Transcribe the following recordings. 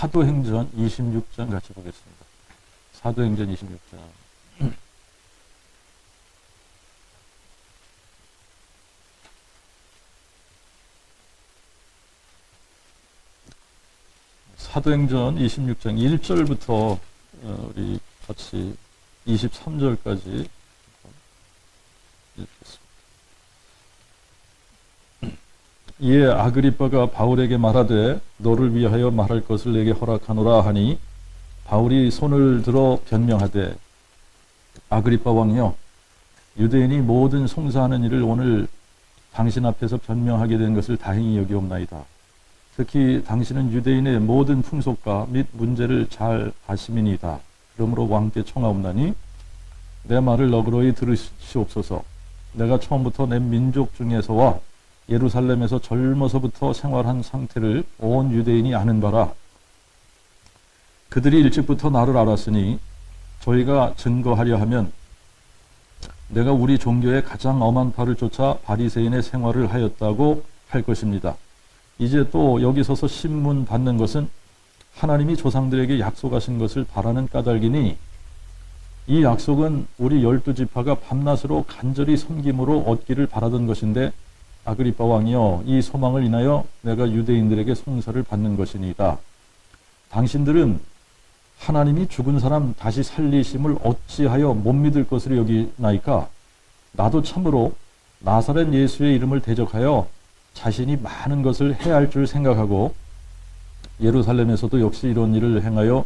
사도행전 26장 같이 보겠습니다. 사도행전 26장. 사도행전 26장 1절부터 우리 같이 23절까지 읽겠습니다. 이에 아그리빠가 바울에게 말하되 너를 위하여 말할 것을 내게 허락하노라 하니 바울이 손을 들어 변명하되 아그리빠 왕이여 유대인이 모든 송사하는 일을 오늘 당신 앞에서 변명하게 된 것을 다행히 여기옵나이다. 특히 당신은 유대인의 모든 풍속과 및 문제를 잘 아심이니이다. 그러므로 왕께 청하옵나니 내 말을 너그러이 들으시옵소서. 내가 처음부터 내 민족 중에서와 예루살렘에서 젊어서부터 생활한 상태를 온 유대인이 아는 바라. 그들이 일찍부터 나를 알았으니 저희가 증거하려 하면 내가 우리 종교의 가장 엄한 바를 쫓아 바리새인의 생활을 하였다고 할 것입니다. 이제 또 여기 서서 신문 받는 것은 하나님이 조상들에게 약속하신 것을 바라는 까닭이니 이 약속은 우리 12지파가 밤낮으로 간절히 섬김으로 얻기를 바라던 것인데 아그리빠 왕이여 이 소망을 인하여 내가 유대인들에게 송사를 받는 것이니이다. 당신들은 하나님이 죽은 사람 다시 살리심을 어찌하여 못 믿을 것으로 여기나이까? 나도 참으로 나사렛 예수의 이름을 대적하여 자신이 많은 것을 해야 할 줄 생각하고 예루살렘에서도 역시 이런 일을 행하여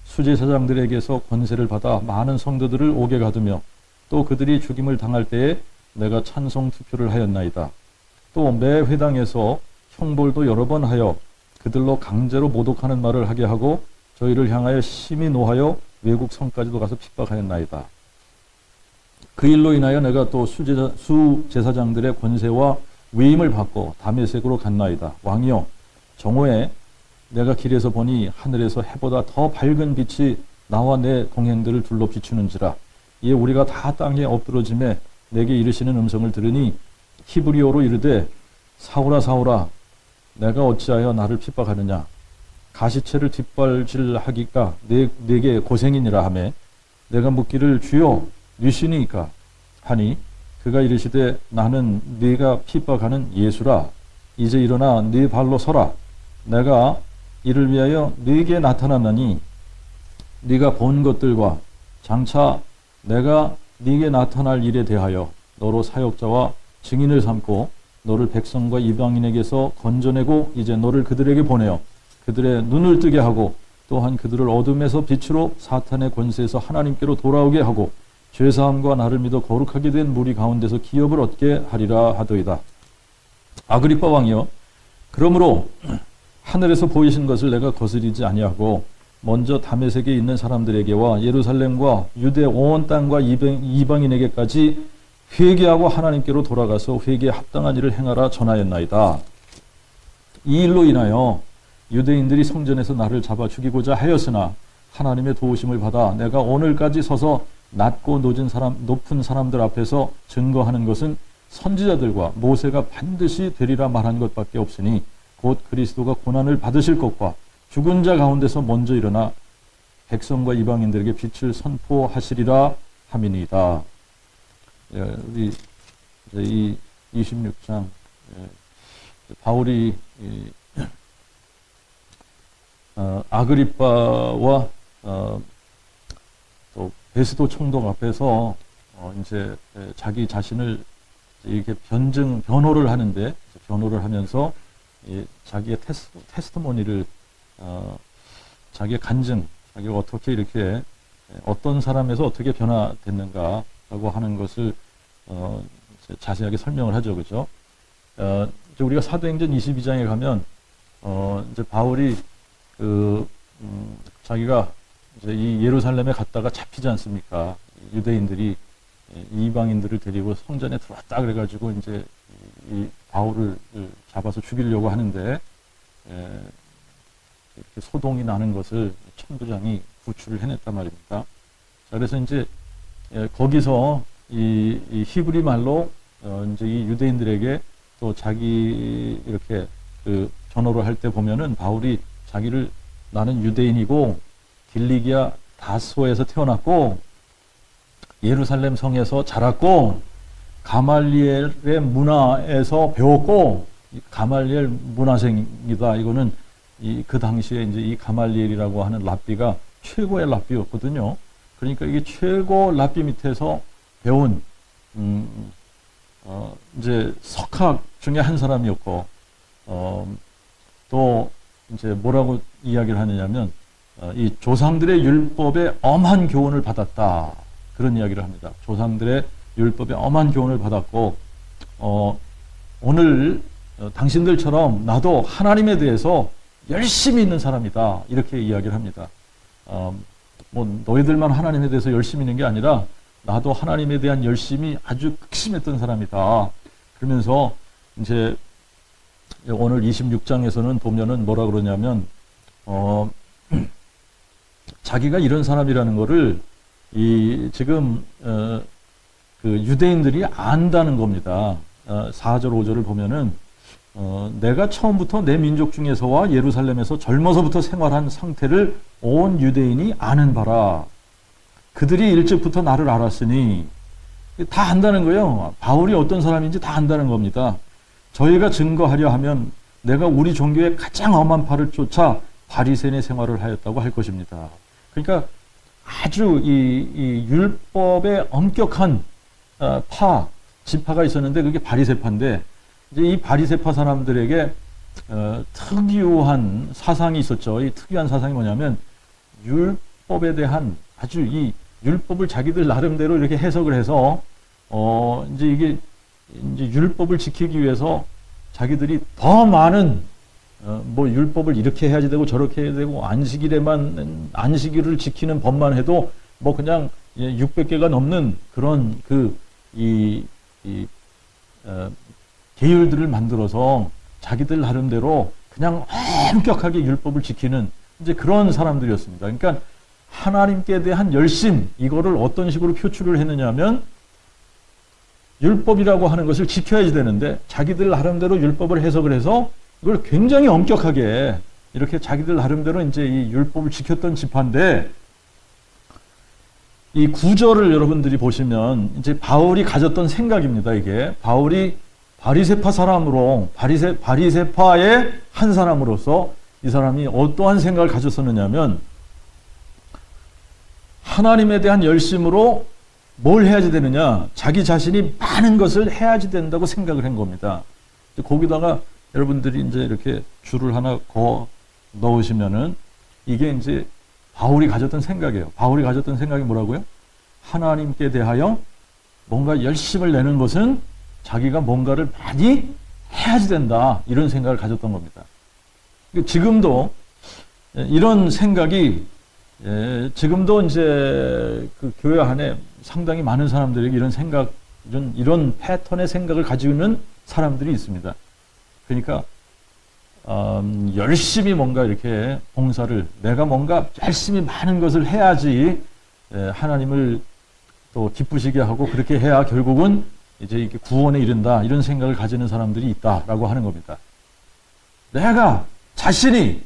수제사장들에게서 권세를 받아 많은 성도들을 옥에 가두며 또 그들이 죽임을 당할 때에 내가 찬송 투표를 하였나이다. 또 매 회당에서 형벌도 여러 번 하여 그들로 강제로 모독하는 말을 하게 하고 저희를 향하여 심히 노하여 외국 성까지도 가서 핍박하였나이다. 그 일로 인하여 내가 또 수제사장들의 권세와 위임을 받고 다메섹으로 갔나이다. 왕이여 정오에 내가 길에서 보니 하늘에서 해보다 더 밝은 빛이 나와 내 동행들을 둘러 비추는지라. 이에 우리가 다 땅에 엎드러짐에 내게 이르시는 음성을 들으니 히브리어로 이르되 사울아 사울아 내가 어찌하여 나를 핍박하느냐. 가시체를 뒷발질하기까 내게 고생이니라 하매 내가 묻기를 주여 뉘시니까 하니 그가 이르시되 나는 네가 핍박하는 예수라. 이제 일어나 네 발로 서라. 내가 이를 위하여 네게 나타났나니 네가 본 것들과 장차 내가 네게 나타날 일에 대하여 너로 사역자와 증인을 삼고 너를 백성과 이방인에게서 건져내고 이제 너를 그들에게 보내어 그들의 눈을 뜨게 하고 또한 그들을 어둠에서 빛으로 사탄의 권세에서 하나님께로 돌아오게 하고 죄사함과 나를 믿어 거룩하게 된 무리 가운데서 기업을 얻게 하리라 하더이다. 아그리빠 왕이여 그러므로 하늘에서 보이신 것을 내가 거스리지 아니하고 먼저 다메섹에 있는 사람들에게와 예루살렘과 유대 온 땅과 이방인에게까지 회개하고 하나님께로 돌아가서 회개에 합당한 일을 행하라 전하였나이다. 이 일로 인하여 유대인들이 성전에서 나를 잡아 죽이고자 하였으나 하나님의 도우심을 받아 내가 오늘까지 서서 낮고 높은 사람들 앞에서 증거하는 것은 선지자들과 모세가 반드시 되리라 말한 것밖에 없으니 곧 그리스도가 고난을 받으실 것과 죽은 자 가운데서 먼저 일어나 백성과 이방인들에게 빛을 선포하시리라 함이니이다. 우리 이 26장 바울이 아그리빠와 또 베스도 총독 앞에서 이제 자기 자신을 이렇게 변호를 하는데 변호를 하면서 자기의 테스트모니를 자기의 간증, 자기가 어떻게 이렇게 어떤 사람에서 어떻게 변화됐는가라고 하는 것을 자세하게 설명을 하죠, 그죠? 이제 우리가 사도행전 22장에 가면 이제 바울이 자기가 이제 이 예루살렘에 갔다가 잡히지 않습니까? 유대인들이 이방인들을 데리고 성전에 들어왔다 그래가지고 이제 이 바울을 잡아서 죽이려고 하는데 이렇게 소동이 나는 것을 천부장이 구출을 해냈단 말입니다. 자, 그래서 이제 거기서 이 히브리 말로 이제 이 유대인들에게 또 자기 이렇게 그 전호를 할 때 보면은 바울이 자기를 나는 유대인이고 길리기아 다소에서 태어났고 예루살렘 성에서 자랐고 가말리엘의 문화에서 배웠고 가말리엘 문화생이다. 이거는 그 당시에 이제 이 가말리엘이라고 하는 랍비가 최고의 랍비였거든요. 그러니까 이게 최고 랍비 밑에서 배운 이제 석학 중에 한 사람이었고 또 이제 뭐라고 이야기를 하느냐면 이 조상들의 율법에 엄한 교훈을 받았다. 그런 이야기를 합니다. 조상들의 율법에 엄한 교훈을 받았고 오늘 당신들처럼 나도 하나님에 대해서 열심히 있는 사람이다. 이렇게 이야기를 합니다. 뭐 너희들만 하나님에 대해서 열심히 있는 게 아니라 나도 하나님에 대한 열심이 아주 극심했던 사람이다. 그러면서 이제 오늘 26장에서는 보면은 뭐라 그러냐면 자기가 이런 사람이라는 거를 지금 그 유대인들이 안다는 겁니다. 4절 5절을 보면은 내가 처음부터 내 민족 중에서와 예루살렘에서 젊어서부터 생활한 상태를 온 유대인이 아는 바라. 그들이 일찍부터 나를 알았으니 다 안다는 거예요. 바울이 어떤 사람인지 다 안다는 겁니다. 저희가 증거하려 하면 내가 우리 종교의 가장 엄한 파를 쫓아 바리새인의 생활을 하였다고 할 것입니다. 그러니까 아주 이 율법의 엄격한 지파가 있었는데 그게 바리새파인데 이제 이 바리새파 사람들에게 특유한 사상이 있었죠. 이 특유한 사상이 뭐냐면 율법에 대한 아주 이 율법을 자기들 나름대로 이렇게 해석을 해서 이제 이게 이제 율법을 지키기 위해서 자기들이 더 많은 뭐 율법을 이렇게 해야지 되고 저렇게 해야 되고 안식일을 지키는 법만 해도 뭐 그냥 600개가 넘는 그런 계율들을 만들어서 자기들 나름대로 그냥 엄격하게 율법을 지키는 이제 그런 사람들이었습니다. 그러니까 하나님께 대한 열심, 이거를 어떤 식으로 표출을 했느냐면 율법이라고 하는 것을 지켜야지 되는데 자기들 나름대로 율법을 해석을 해서 이걸 굉장히 엄격하게 이렇게 자기들 나름대로 이제 이 율법을 지켰던 지파인데 이 구절을 여러분들이 보시면 이제 바울이 가졌던 생각입니다. 이게 바울이 바리새파 사람으로 바리새파의 한 사람으로서 이 사람이 어떠한 생각을 가졌었느냐면 하나님에 대한 열심으로 뭘 해야지 되느냐? 자기 자신이 많은 것을 해야지 된다고 생각을 한 겁니다. 거기다가 여러분들이 이제 이렇게 줄을 하나 넣으시면은 이게 이제 바울이 가졌던 생각이에요. 바울이 가졌던 생각이 뭐라고요? 하나님께 대하여 뭔가 열심을 내는 것은 자기가 뭔가를 많이 해야지 된다. 이런 생각을 가졌던 겁니다. 지금도 이런 생각이 지금도 이제 그 교회 안에 상당히 많은 사람들에게 이런 생각, 이런 패턴의 생각을 가지고 있는 사람들이 있습니다. 그러니까 열심히 뭔가 이렇게 봉사를 내가 뭔가 열심히 많은 것을 해야지 하나님을 또 기쁘시게 하고 그렇게 해야 결국은 이제 이렇게 구원에 이른다 이런 생각을 가지는 사람들이 있다라고 하는 겁니다. 내가 자신이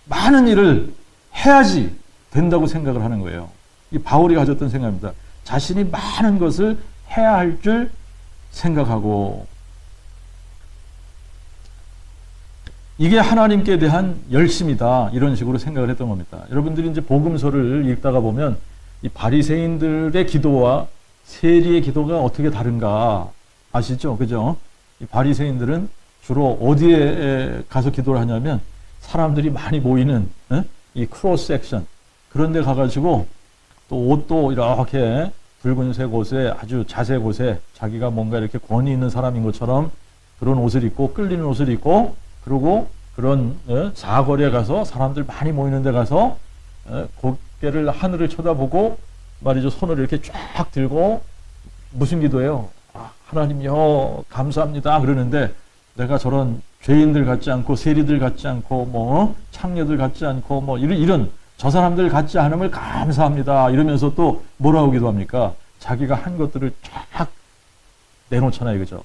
많은 일을 해야지 된다고 생각을 하는 거예요. 이 바울이 가졌던 생각입니다. 자신이 많은 것을 해야 할 줄 생각하고 이게 하나님께 대한 열심이다 이런 식으로 생각을 했던 겁니다. 여러분들이 이제 복음서를 읽다가 보면 이 바리새인들의 기도와 세리의 기도가 어떻게 다른가 아시죠? 그죠? 이 바리새인들은 주로 어디에 가서 기도를 하냐면 사람들이 많이 모이는 이 크로스 섹션 그런 데 가가지고 또 옷도 이렇게 붉은색 옷에 아주 자색 옷에 자기가 뭔가 이렇게 권위 있는 사람인 것처럼 그런 옷을 입고 끌리는 옷을 입고 그리고 그런 사거리에 가서 사람들 많이 모이는 데 가서 고개를 하늘을 쳐다보고 말이죠. 손을 이렇게 쫙 들고 무슨 기도예요? 하나님요 감사합니다 그러는데 내가 저런 죄인들 같지 않고 세리들 같지 않고 뭐 창녀들 같지 않고 뭐 이런 저 사람들 같지 않음을 감사합니다 이러면서 또 뭐라고 기도합니까? 자기가 한 것들을 쫙 내놓잖아요. 그죠?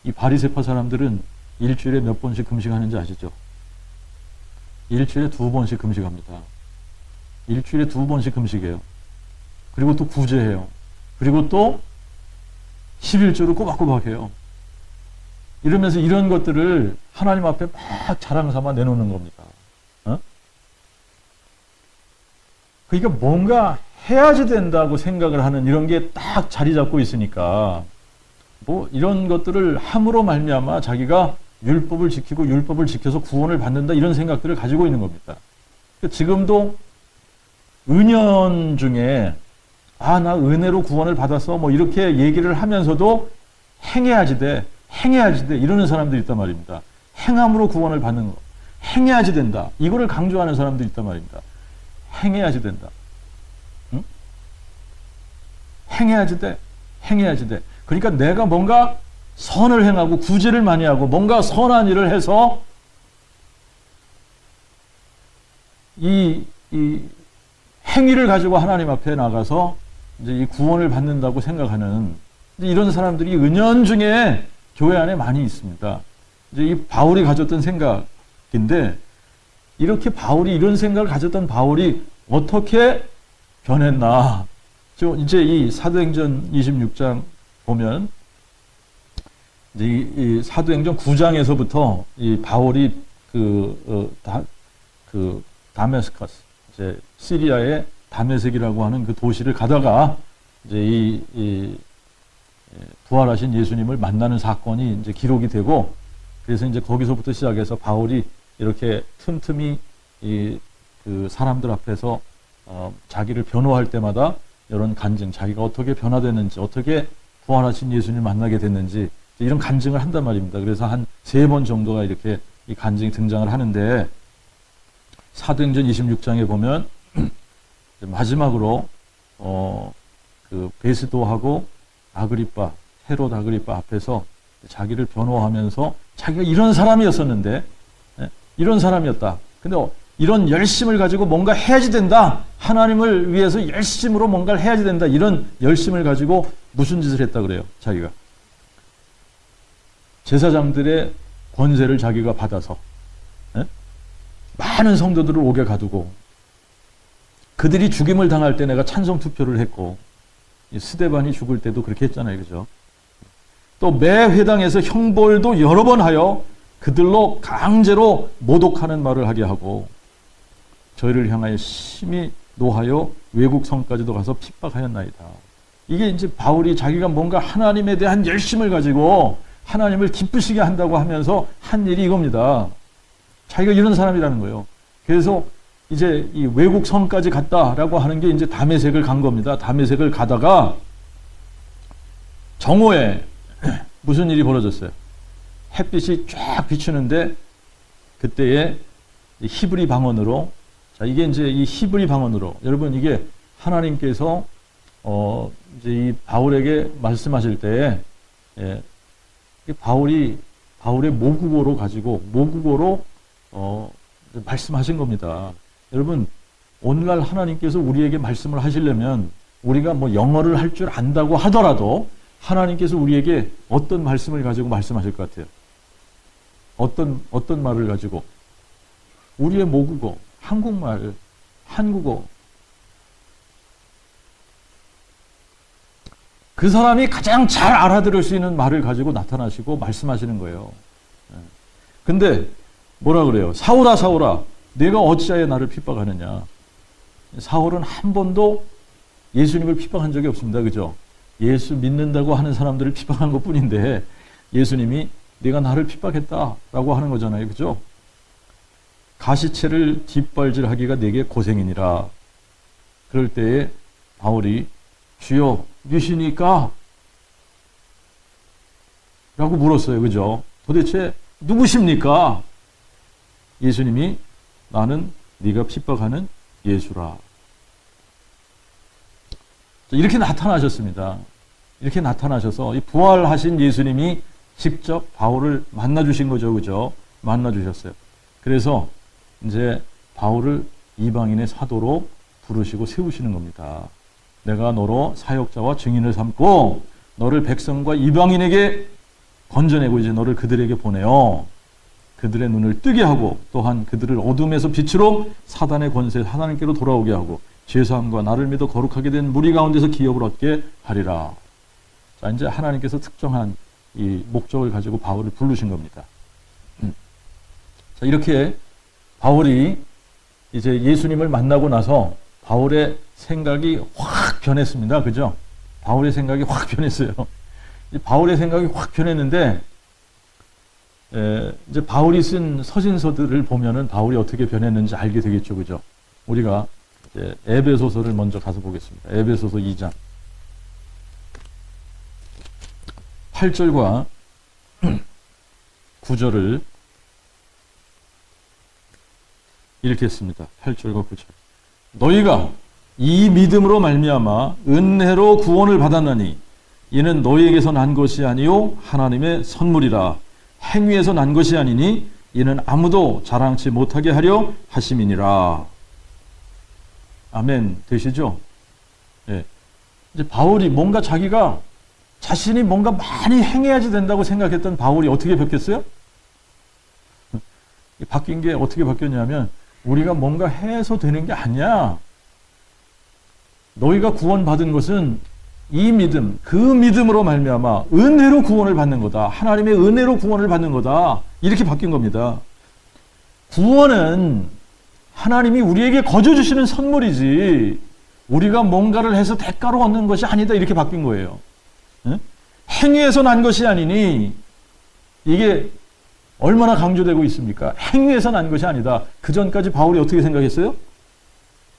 이 바리새파 사람들은 일주일에 몇 번씩 금식하는지 아시죠? 일주일에 2번씩 금식합니다. 일주일에 2번씩 금식해요. 그리고 또 구제해요. 그리고 또 11조를 꼬박꼬박 해요. 이러면서 이런 것들을 하나님 앞에 막 자랑 삼아 내놓는 겁니다. 그러니까 뭔가 해야지 된다고 생각을 하는 이런 게 딱 자리 잡고 있으니까 뭐 이런 것들을 함으로 말미암아 자기가 율법을 지키고 율법을 지켜서 구원을 받는다 이런 생각들을 가지고 있는 겁니다. 지금도 은연 중에 나 은혜로 구원을 받았어 뭐 이렇게 얘기를 하면서도 행해야지 돼 이러는 사람들이 있단 말입니다. 행함으로 구원을 받는 거 행해야지 된다 이거를 강조하는 사람들이 있단 말입니다. 행해야지 된다. 응? 행해야지 돼. 그러니까 내가 뭔가 선을 행하고 구제를 많이 하고 뭔가 선한 일을 해서 이 행위를 가지고 하나님 앞에 나가서 이제 이 구원을 받는다고 생각하는 이런 사람들이 은연중에 교회 안에 많이 있습니다. 이제 이 바울이 가졌던 생각인데 이렇게 바울이 이런 생각을 가졌던 바울이 어떻게 변했나? 이제 이 사도행전 26장 보면 이제 이 사도행전 9장에서부터 이 바울이 다메스커스 이제 시리아의 다메섹이라고 하는 그 도시를 가다가 이제 이 부활하신 예수님을 만나는 사건이 이제 기록이 되고 그래서 이제 거기서부터 시작해서 바울이 이렇게 틈틈이 그 사람들 앞에서 자기를 변호할 때마다 이런 간증, 자기가 어떻게 변화됐는지, 어떻게 부활하신 예수님을 만나게 됐는지 이런 간증을 한단 말입니다. 그래서 한 3번 정도가 이렇게 이 간증이 등장을 하는데 사도행전 26장에 보면 마지막으로 그 베스도하고 아그리빠, 헤롯 아그리빠 앞에서 자기를 변호하면서 자기가 이런 사람이었었는데 이런 사람이었다. 근데 이런 열심을 가지고 뭔가 해야지 된다. 하나님을 위해서 열심으로 뭔가를 해야지 된다. 이런 열심을 가지고 무슨 짓을 했다 그래요. 자기가. 제사장들의 권세를 자기가 받아서 많은 성도들을 옥에 가두고 그들이 죽임을 당할 때 내가 찬성 투표를 했고 스데반이 죽을 때도 그렇게 했잖아요. 그죠? 또 매 회당에서 형벌도 여러 번 하여 그들로 강제로 모독하는 말을 하게 하고 저희를 향하여 심히 노하여 외국 성까지도 가서 핍박하였나이다. 이게 이제 바울이 자기가 뭔가 하나님에 대한 열심을 가지고 하나님을 기쁘시게 한다고 하면서 한 일이 이겁니다. 자기가 이런 사람이라는 거예요. 그래서 이제 이 외국 성까지 갔다라고 하는 게 이제 다메섹을 간 겁니다. 다메섹을 가다가 정오에 무슨 일이 벌어졌어요? 햇빛이 쫙 비추는데 그때에 히브리 방언으로 자 이게 이제 이 히브리 방언으로 여러분 이게 하나님께서 이제 이 바울에게 말씀하실 때에 바울의 모국어로 가지고 모국어로 말씀하신 겁니다. 여러분 오늘날 하나님께서 우리에게 말씀을 하시려면 우리가 뭐 영어를 할 줄 안다고 하더라도 하나님께서 우리에게 어떤 말씀을 가지고 말씀하실 것 같아요? 어떤 말을 가지고? 우리의 모국어, 한국말, 한국어. 그 사람이 가장 잘 알아들을 수 있는 말을 가지고 나타나시고 말씀하시는 거예요. 근데 뭐라 그래요? 사울아, 사울아, 내가 어찌하여 나를 핍박하느냐? 사울은 한 번도 예수님을 핍박한 적이 없습니다. 그죠? 예수 믿는다고 하는 사람들을 핍박한 것 뿐인데 예수님이 네가 나를 핍박했다라고 하는 거잖아요. 그죠? 가시채를 뒷발질하기가 내게 고생이니라. 그럴 때에 바울이 주여 누시니까? 라고 물었어요. 그죠? 도대체 누구십니까? 예수님이 나는 네가 핍박하는 예수라. 이렇게 나타나셨습니다. 이렇게 나타나셔서 이 부활하신 예수님이 직접 바울을 만나주신 거죠. 그죠? 만나주셨어요. 그래서 이제 바울을 이방인의 사도로 부르시고 세우시는 겁니다. 내가 너로 사역자와 증인을 삼고 너를 백성과 이방인에게 건져내고 이제 너를 그들에게 보내요. 그들의 눈을 뜨게 하고 또한 그들을 어둠에서 빛으로 사단의 권세 하나님께로 돌아오게 하고 죄사함과 나를 믿어 거룩하게 된 무리 가운데서 기업을 얻게 하리라. 자, 이제 하나님께서 특정한 이 목적을 가지고 바울을 부르신 겁니다. 자, 이렇게 바울이 이제 예수님을 만나고 나서 바울의 생각이 확 변했습니다. 그죠? 바울의 생각이 확 변했어요. 바울의 생각이 확 변했는데, 이제 바울이 쓴 서신서들을 보면은 바울이 어떻게 변했는지 알게 되겠죠. 그죠? 우리가 이제 에베소서를 먼저 가서 보겠습니다. 에베소서 2장. 8절과 9절을 읽겠습니다. 8절과 9절. 너희가 이 믿음으로 말미암아 은혜로 구원을 받았나니 이는 너희에게서 난 것이 아니요 하나님의 선물이라. 행위에서 난 것이 아니니 이는 아무도 자랑치 못하게 하려 하심이니라. 아멘. 되시죠? 예. 이제 바울이 뭔가 자기가 자신이 뭔가 많이 행해야지 된다고 생각했던 바울이 어떻게 바뀌었어요? 바뀐 게 어떻게 바뀌었냐면 우리가 뭔가 해서 되는 게 아니야. 너희가 구원받은 것은 이 믿음, 그 믿음으로 말미암아 은혜로 구원을 받는 거다. 하나님의 은혜로 구원을 받는 거다. 이렇게 바뀐 겁니다. 구원은 하나님이 우리에게 거저 주시는 선물이지 우리가 뭔가를 해서 대가로 얻는 것이 아니다. 이렇게 바뀐 거예요. 행위에서 난 것이 아니니 이게 얼마나 강조되고 있습니까? 행위에서 난 것이 아니다. 그 전까지 바울이 어떻게 생각했어요?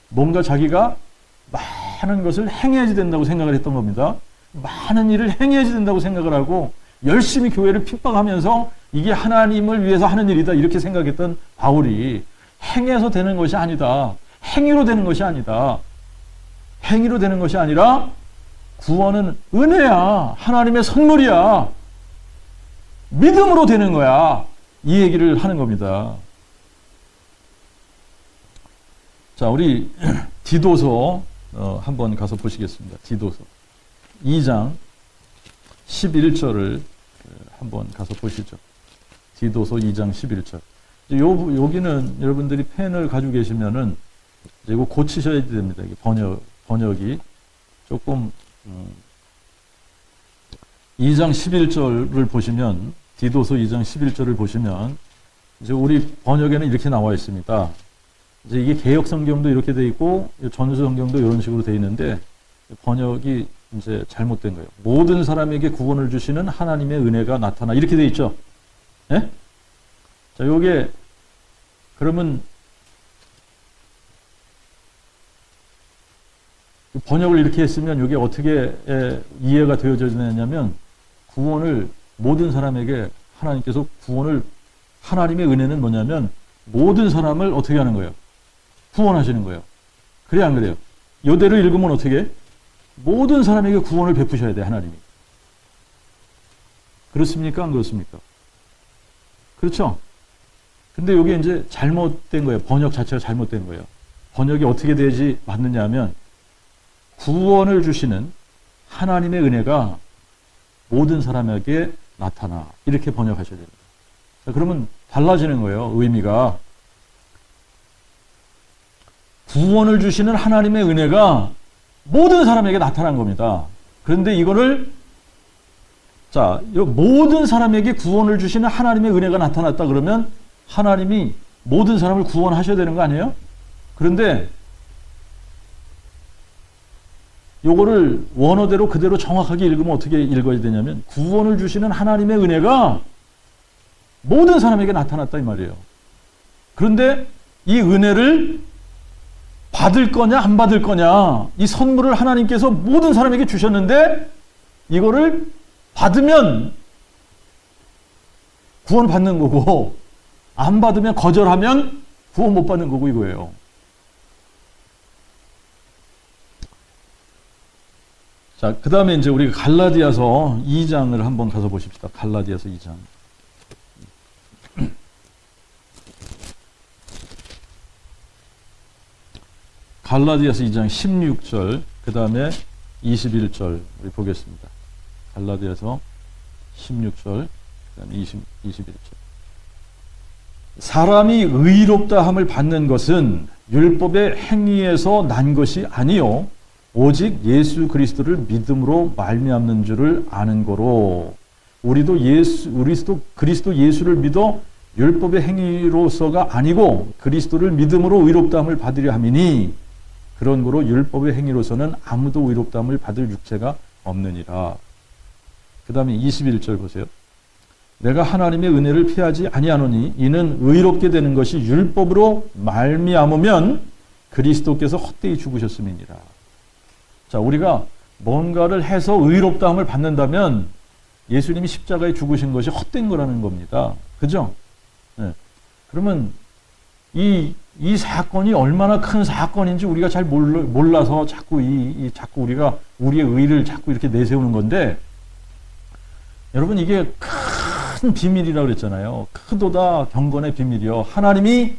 뭔가 자기가 많은 것을 행해야지 된다고 생각을 했던 겁니다. 많은 일을 행해야지 된다고 생각을 하고 열심히 교회를 핍박하면서 이게 하나님을 위해서 하는 일이다 이렇게 생각했던 바울이 행해서 되는 것이 아니다. 행위로 되는 것이 아니다. 행위로 되는 것이 아니라 구원은 은혜야. 하나님의 선물이야. 믿음으로 되는 거야. 이 얘기를 하는 겁니다. 자, 우리 디도서 한번 가서 보시겠습니다. 디도서 2장 11절을 한번 가서 보시죠. 디도서 2장 11절. 여기는 여러분들이 펜을 가지고 계시면은 이거 고치셔야 됩니다. 이게 번역이 조금 2장 11절을 보시면 디도서 2장 11절을 보시면 이제 우리 번역에는 이렇게 나와 있습니다. 이제 이게 개역 성경도 이렇게 돼 있고 전수 성경도 이런 식으로 돼 있는데 번역이 이제 잘못된 거예요. 모든 사람에게 구원을 주시는 하나님의 은혜가 나타나 이렇게 돼 있죠. 예? 자, 요게 그러면 번역을 이렇게 했으면 이게 어떻게 이해가 되어져 있느냐면 구원을 모든 사람에게 하나님께서 구원을 하나님의 은혜는 뭐냐면 모든 사람을 어떻게 하는 거예요? 구원하시는 거예요. 그래 안 그래요? 이대로 읽으면 어떻게? 모든 사람에게 구원을 베푸셔야 돼 하나님이. 그렇습니까? 안 그렇습니까? 그렇죠? 근데 이게 이제 잘못된 거예요. 번역 자체가 잘못된 거예요. 번역이 어떻게 되지 맞느냐 하면 구원을 주시는 하나님의 은혜가 모든 사람에게 나타나. 이렇게 번역하셔야 됩니다. 자, 그러면 달라지는 거예요. 의미가. 구원을 주시는 하나님의 은혜가 모든 사람에게 나타난 겁니다. 그런데 이거를 자, 모든 사람에게 구원을 주시는 하나님의 은혜가 나타났다 그러면 하나님이 모든 사람을 구원하셔야 되는 거 아니에요? 그런데 요거를 원어대로 그대로 정확하게 읽으면 어떻게 읽어야 되냐면 구원을 주시는 하나님의 은혜가 모든 사람에게 나타났다 이 말이에요. 그런데 이 은혜를 받을 거냐 안 받을 거냐 이 선물을 하나님께서 모든 사람에게 주셨는데 이거를 받으면 구원 받는 거고 안 받으면 거절하면 구원 못 받는 거고 이거예요. 자, 그 다음에 이제 우리가 갈라디아서 2장을 한번 가서 보십시다. 갈라디아서 2장. 갈라디아서 2장 16절, 그 다음에 21절 우리 보겠습니다. 갈라디아서 16절, 그 다음에 21절. 사람이 의롭다함을 받는 것은 율법의 행위에서 난 것이 아니요 오직 예수 그리스도를 믿음으로 말미암는 줄을 아는 거로 우리도 그리스도 예수를 믿어 율법의 행위로서가 아니고 그리스도를 믿음으로 의롭다함을 받으려 함이니 그런 거로 율법의 행위로서는 아무도 의롭다함을 받을 육체가 없느니라. 그 다음에 21절 보세요. 내가 하나님의 은혜를 피하지 아니하노니 이는 의롭게 되는 것이 율법으로 말미암으면 그리스도께서 헛되이 죽으셨음이니라. 자, 우리가 뭔가를 해서 의롭다함을 받는다면 예수님이 십자가에 죽으신 것이 헛된 거라는 겁니다. 그죠? 네. 그러면 이 사건이 얼마나 큰 사건인지 우리가 잘 몰라서 자꾸 자꾸 우리가 우리의 의를 자꾸 이렇게 내세우는 건데, 여러분 이게 큰 비밀이라고 그랬잖아요. 크도다 경건의 비밀이요. 하나님이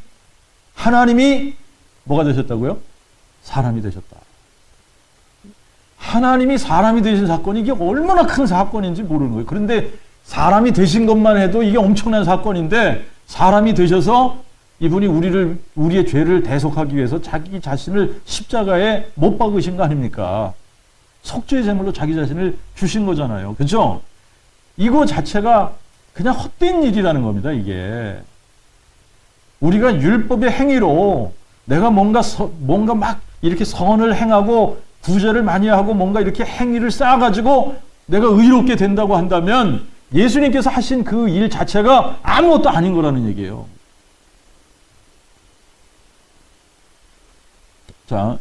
뭐가 되셨다고요? 사람이 되셨다. 하나님이 사람이 되신 사건이 이게 얼마나 큰 사건인지 모르는 거예요. 그런데 사람이 되신 것만 해도 이게 엄청난 사건인데, 사람이 되셔서 이분이 우리의 죄를 대속하기 위해서 자기 자신을 십자가에 못 박으신 거 아닙니까? 속죄의 제물로 자기 자신을 주신 거잖아요. 그렇죠? 이거 자체가 그냥 헛된 일이라는 겁니다, 이게. 우리가 율법의 행위로 내가 뭔가 막 이렇게 선을 행하고 구제를 많이 하고 뭔가 이렇게 행위를 쌓아가지고 내가 의롭게 된다고 한다면 예수님께서 하신 그 일 자체가 아무것도 아닌 거라는 얘기예요. 자,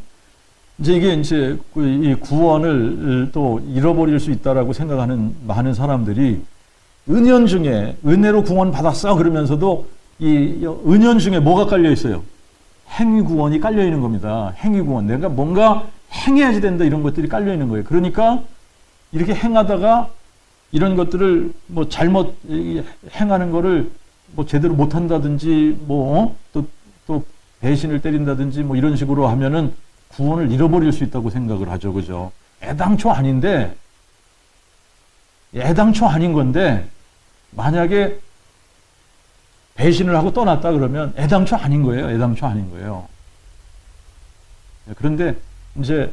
이제 이 구원을 또 잃어버릴 수 있다라고 생각하는 많은 사람들이 은연중에 은혜로 구원 받았어 그러면서도 이 은연중에 뭐가 깔려 있어요? 행위 구원이 깔려 있는 겁니다. 행위 구원. 내가 뭔가 행해야지 된다 이런 것들이 깔려 있는 거예요. 그러니까 이렇게 행하다가 이런 것들을 뭐 잘못 행하는 거를 뭐 제대로 못 한다든지 또 배신을 때린다든지 뭐 이런 식으로 하면은 구원을 잃어버릴 수 있다고 생각을 하죠. 그죠? 애당초 아닌 건데 만약에 배신을 하고 떠났다 그러면 애당초 아닌 거예요. 그런데 이제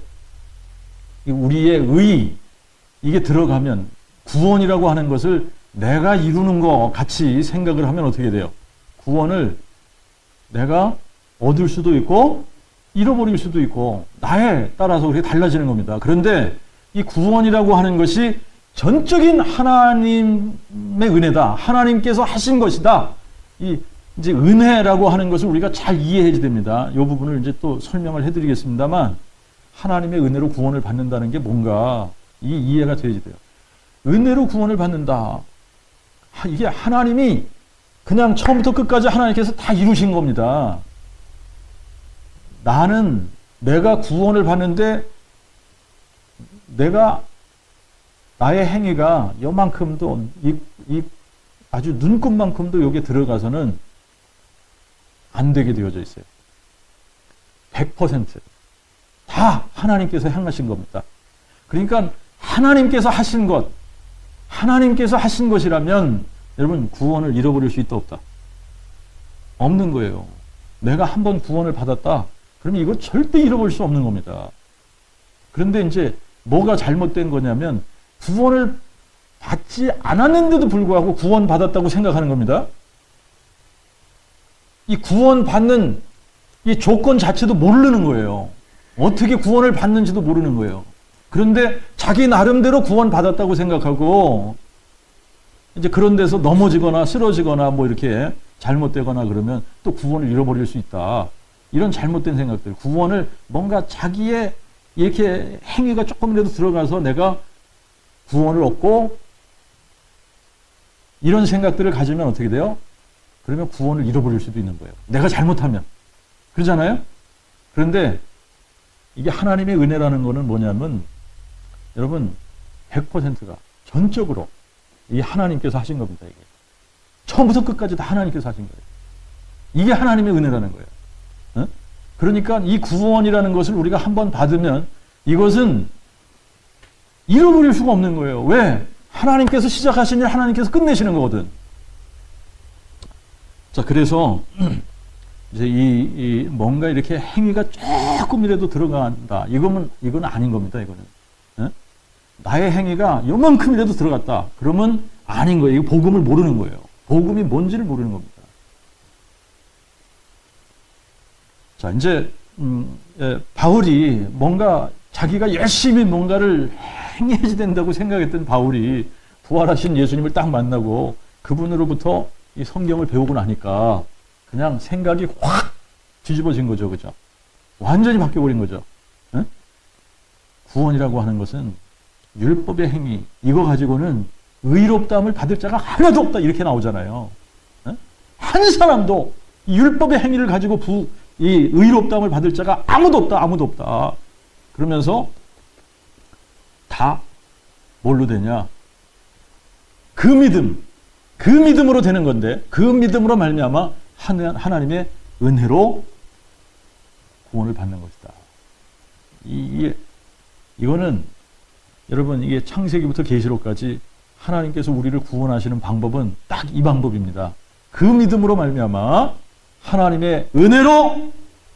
우리의 의 이게 들어가면 구원이라고 하는 것을 내가 이루는 거 같이 생각을 하면 어떻게 돼요? 구원을 내가 얻을 수도 있고 잃어버릴 수도 있고 나에 따라서 그렇게 달라지는 겁니다. 그런데 이 구원이라고 하는 것이 전적인 하나님의 은혜다. 하나님께서 하신 것이다. 이제 은혜라고 하는 것을 우리가 잘 이해해야 됩니다. 이 부분을 이제 또 설명을 해드리겠습니다만, 하나님의 은혜로 구원을 받는다는 게 뭔가 이 이해가 돼야 돼요. 은혜로 구원을 받는다. 이게 하나님이 그냥 처음부터 끝까지 하나님께서 다 이루신 겁니다. 내가 구원을 받는데 나의 행위가 요만큼도 아주 눈곱만큼도 여기에 들어가서는 안 되게 되어져 있어요. 100% 다 하나님께서 행하신 겁니다. 그러니까 하나님께서 하신 것이라면 여러분 구원을 잃어버릴 수 있다 없다? 없는 거예요. 내가 한번 구원을 받았다. 그러면 이거 절대 잃어버릴 수 없는 겁니다. 그런데 이제 뭐가 잘못된 거냐면 구원을 받지 않았는데도 불구하고 구원 받았다고 생각하는 겁니다. 이 구원 받는 이 조건 자체도 모르는 거예요. 어떻게 구원을 받는지도 모르는 거예요. 그런데 자기 나름대로 구원 받았다고 생각하고 이제 그런 데서 넘어지거나 쓰러지거나 뭐 이렇게 잘못되거나 그러면 또 구원을 잃어버릴 수 있다. 이런 잘못된 생각들. 구원을 뭔가 자기의 이렇게 행위가 조금이라도 들어가서 내가 구원을 얻고 이런 생각들을 가지면 어떻게 돼요? 그러면 구원을 잃어버릴 수도 있는 거예요. 내가 잘못하면. 그러잖아요? 그런데 이게 하나님의 은혜라는 거는 뭐냐면 여러분 100%가 전적으로 이 하나님께서 하신 겁니다. 이게. 처음부터 끝까지 다 하나님께서 하신 거예요. 이게 하나님의 은혜라는 거예요. 어? 그러니까 이 구원이라는 것을 우리가 한번 받으면 이것은 잃어버릴 수가 없는 거예요. 왜? 하나님께서 시작하신 일 하나님께서 끝내시는 거거든. 자, 그래서 이제 이 뭔가 이렇게 행위가 조금이라도 들어간다. 이건 아닌 겁니다. 이거는. 예? 나의 행위가 요만큼이라도 들어갔다. 그러면 아닌 거예요. 이거 복음을 모르는 거예요. 복음이 뭔지를 모르는 겁니다. 자, 이제 바울이 뭔가 자기가 열심히 뭔가를 행해야 된다고 생각했던 바울이 부활하신 예수님을 딱 만나고 그분으로부터 이 성경을 배우고 나니까 그냥 생각이 확 뒤집어진 거죠. 그죠? 완전히 바뀌어버린 거죠. 에? 구원이라고 하는 것은 율법의 행위, 이거 가지고는 의롭다함을 받을 자가 하나도 없다. 이렇게 나오잖아요. 에? 한 사람도 율법의 행위를 가지고 이 의롭다함을 받을 자가 아무도 없다. 아무도 없다. 그러면서 다 뭘로 되냐? 그 믿음으로 되는 건데 그 믿음으로 말미암아 하나님의 은혜로 구원을 받는 것이다. 이거는 여러분 이게 창세기부터 계시록까지 하나님께서 우리를 구원하시는 방법은 딱 이 방법입니다. 그 믿음으로 말미암아 하나님의 은혜로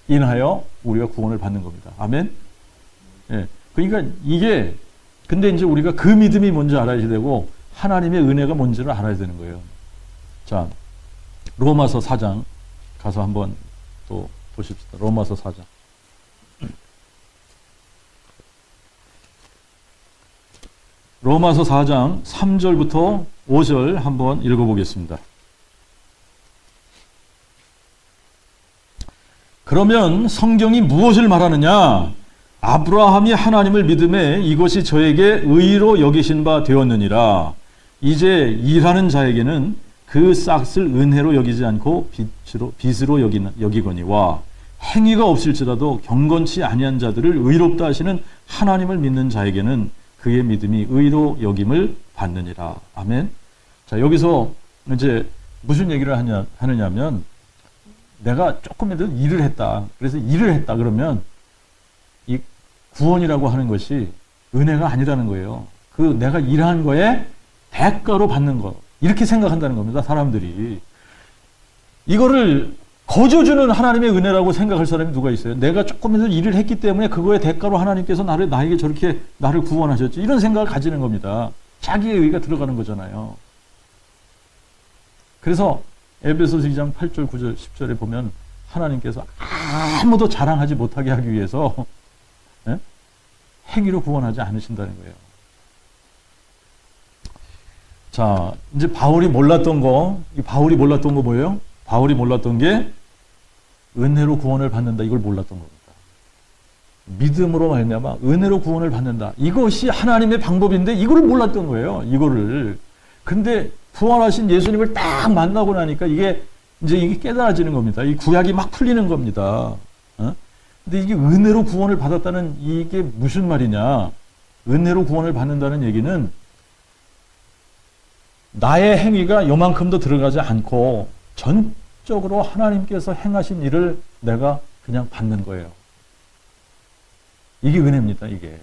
인하여 우리가 구원을 받는 겁니다. 아멘. 예. 그러니까 이게 근데 이제 우리가 그 믿음이 뭔지 알아야 되고 하나님의 은혜가 뭔지를 알아야 되는 거예요. 자, 로마서 4장 가서 한번 또 보십시다. 로마서 4장. 로마서 4장 3절부터 5절 한번 읽어보겠습니다. 그러면 성경이 무엇을 말하느냐? 아브라함이 하나님을 믿음에 이것이 저에게 의로 여기신 바 되었느니라. 이제 일하는 자에게는 그 싹을 은혜로 여기지 않고 빚으로 여기거니와 행위가 없을지라도 경건치 아니한 자들을 의롭다 하시는 하나님을 믿는 자에게는 그의 믿음이 의로 여김을 받느니라. 아멘. 자, 여기서 이제 무슨 얘기를 하느냐면 내가 조금이라도 일을 했다. 그래서 일을 했다 그러면 이 구원이라고 하는 것이 은혜가 아니라는 거예요. 그 내가 일한 거에 대가로 받는 거. 이렇게 생각한다는 겁니다. 사람들이. 이거를 거저주는 하나님의 은혜라고 생각할 사람이 누가 있어요? 내가 조금이라도 일을 했기 때문에 그거의 대가로 하나님께서 나에게 저렇게 나를 구원하셨지. 이런 생각을 가지는 겁니다. 자기의 의가 들어가는 거잖아요. 그래서 에베소서 2장 8절, 9절, 10절에 보면 하나님께서 아무도 자랑하지 못하게 하기 위해서 행위로 구원하지 않으신다는 거예요. 자, 이제 바울이 몰랐던 거 뭐예요? 바울이 몰랐던 게 은혜로 구원을 받는다. 이걸 몰랐던 겁니다. 믿음으로 말미암아 은혜로 구원을 받는다. 이것이 하나님의 방법인데 이거를 몰랐던 거예요. 이거를. 근데 부활하신 예수님을 딱 만나고 나니까 이게 깨달아지는 겁니다. 이 구약이 막 풀리는 겁니다. 근데 이게 은혜로 구원을 받았다는 이게 무슨 말이냐? 은혜로 구원을 받는다는 얘기는 나의 행위가 요만큼도 들어가지 않고 전적으로 하나님께서 행하신 일을 내가 그냥 받는 거예요. 이게 은혜입니다. 이게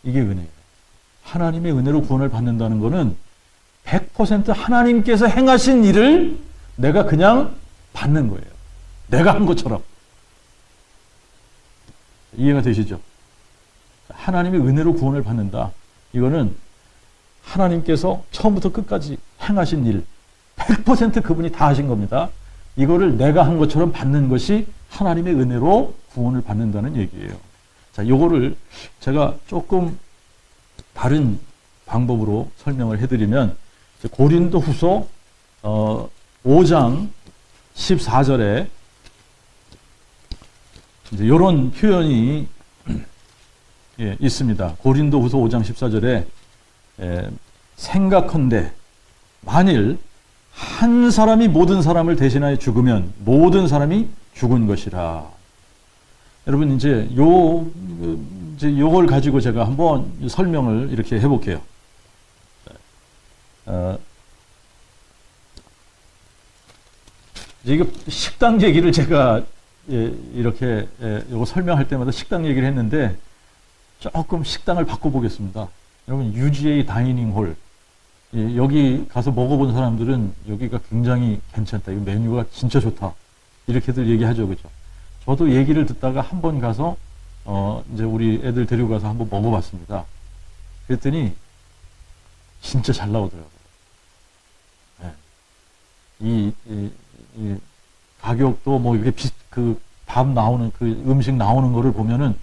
은혜예요. 하나님의 은혜로 구원을 받는다는 것은 100% 하나님께서 행하신 일을 내가 그냥 받는 거예요. 내가 한 것처럼. 이해가 되시죠? 하나님의 은혜로 구원을 받는다. 이거는 하나님께서 처음부터 끝까지 행하신 일, 100% 그분이 다 하신 겁니다. 이거를 내가 한 것처럼 받는 것이 하나님의 은혜로 구원을 받는다는 얘기예요. 자, 요거를 제가 조금 다른 방법으로 설명을 해드리면, 고린도 후서 5장 14절에 이제 이런 표현이 있습니다. 고린도 후서 5장 14절에 생각컨대 만일 한 사람이 모든 사람을 대신하여 죽으면 모든 사람이 죽은 것이라. 여러분 이제 요걸 가지고 제가 한번 설명을 이렇게 해볼게요. 이거 식당 얘기를 제가 이렇게 요거 설명할 때마다 식당 얘기를 했는데 조금 식당을 바꿔보겠습니다. 여러분 UGA 다이닝 홀 예, 여기 가서 먹어본 사람들은 여기가 굉장히 괜찮다. 이 메뉴가 진짜 좋다. 이렇게들 얘기하죠. 그죠? 저도 얘기를 듣다가 한 번 가서, 이제 우리 애들 데리고 가서 한번 먹어봤습니다. 그랬더니 진짜 잘 나오더라고요. 예. 이 가격도 뭐 이렇게 그 밥 나오는 그 음식 나오는 거를 보면은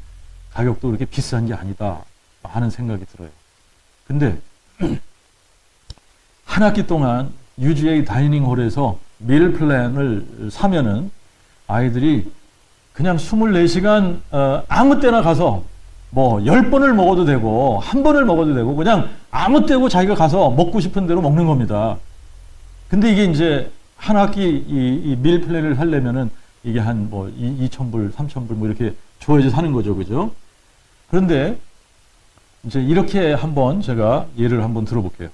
가격도 그렇게 비싼 게 아니다 하는 생각이 들어요. 근데 한 학기 동안 UGA 다이닝홀에서 밀 플랜을 사면은 아이들이 그냥 24시간 아무 때나 가서 뭐 10번을 먹어도 되고 한 번을 먹어도 되고 그냥 아무 때고 자기가 가서 먹고 싶은 대로 먹는 겁니다. 근데 이게 이제 한 학기 이 밀 플랜을 하려면은 이게 한 뭐 2,000불, 3,000불 뭐 이렇게 줘야지 사는 거죠. 그죠? 그런데 이제 이렇게 한번 제가 예를 한번 들어볼게요.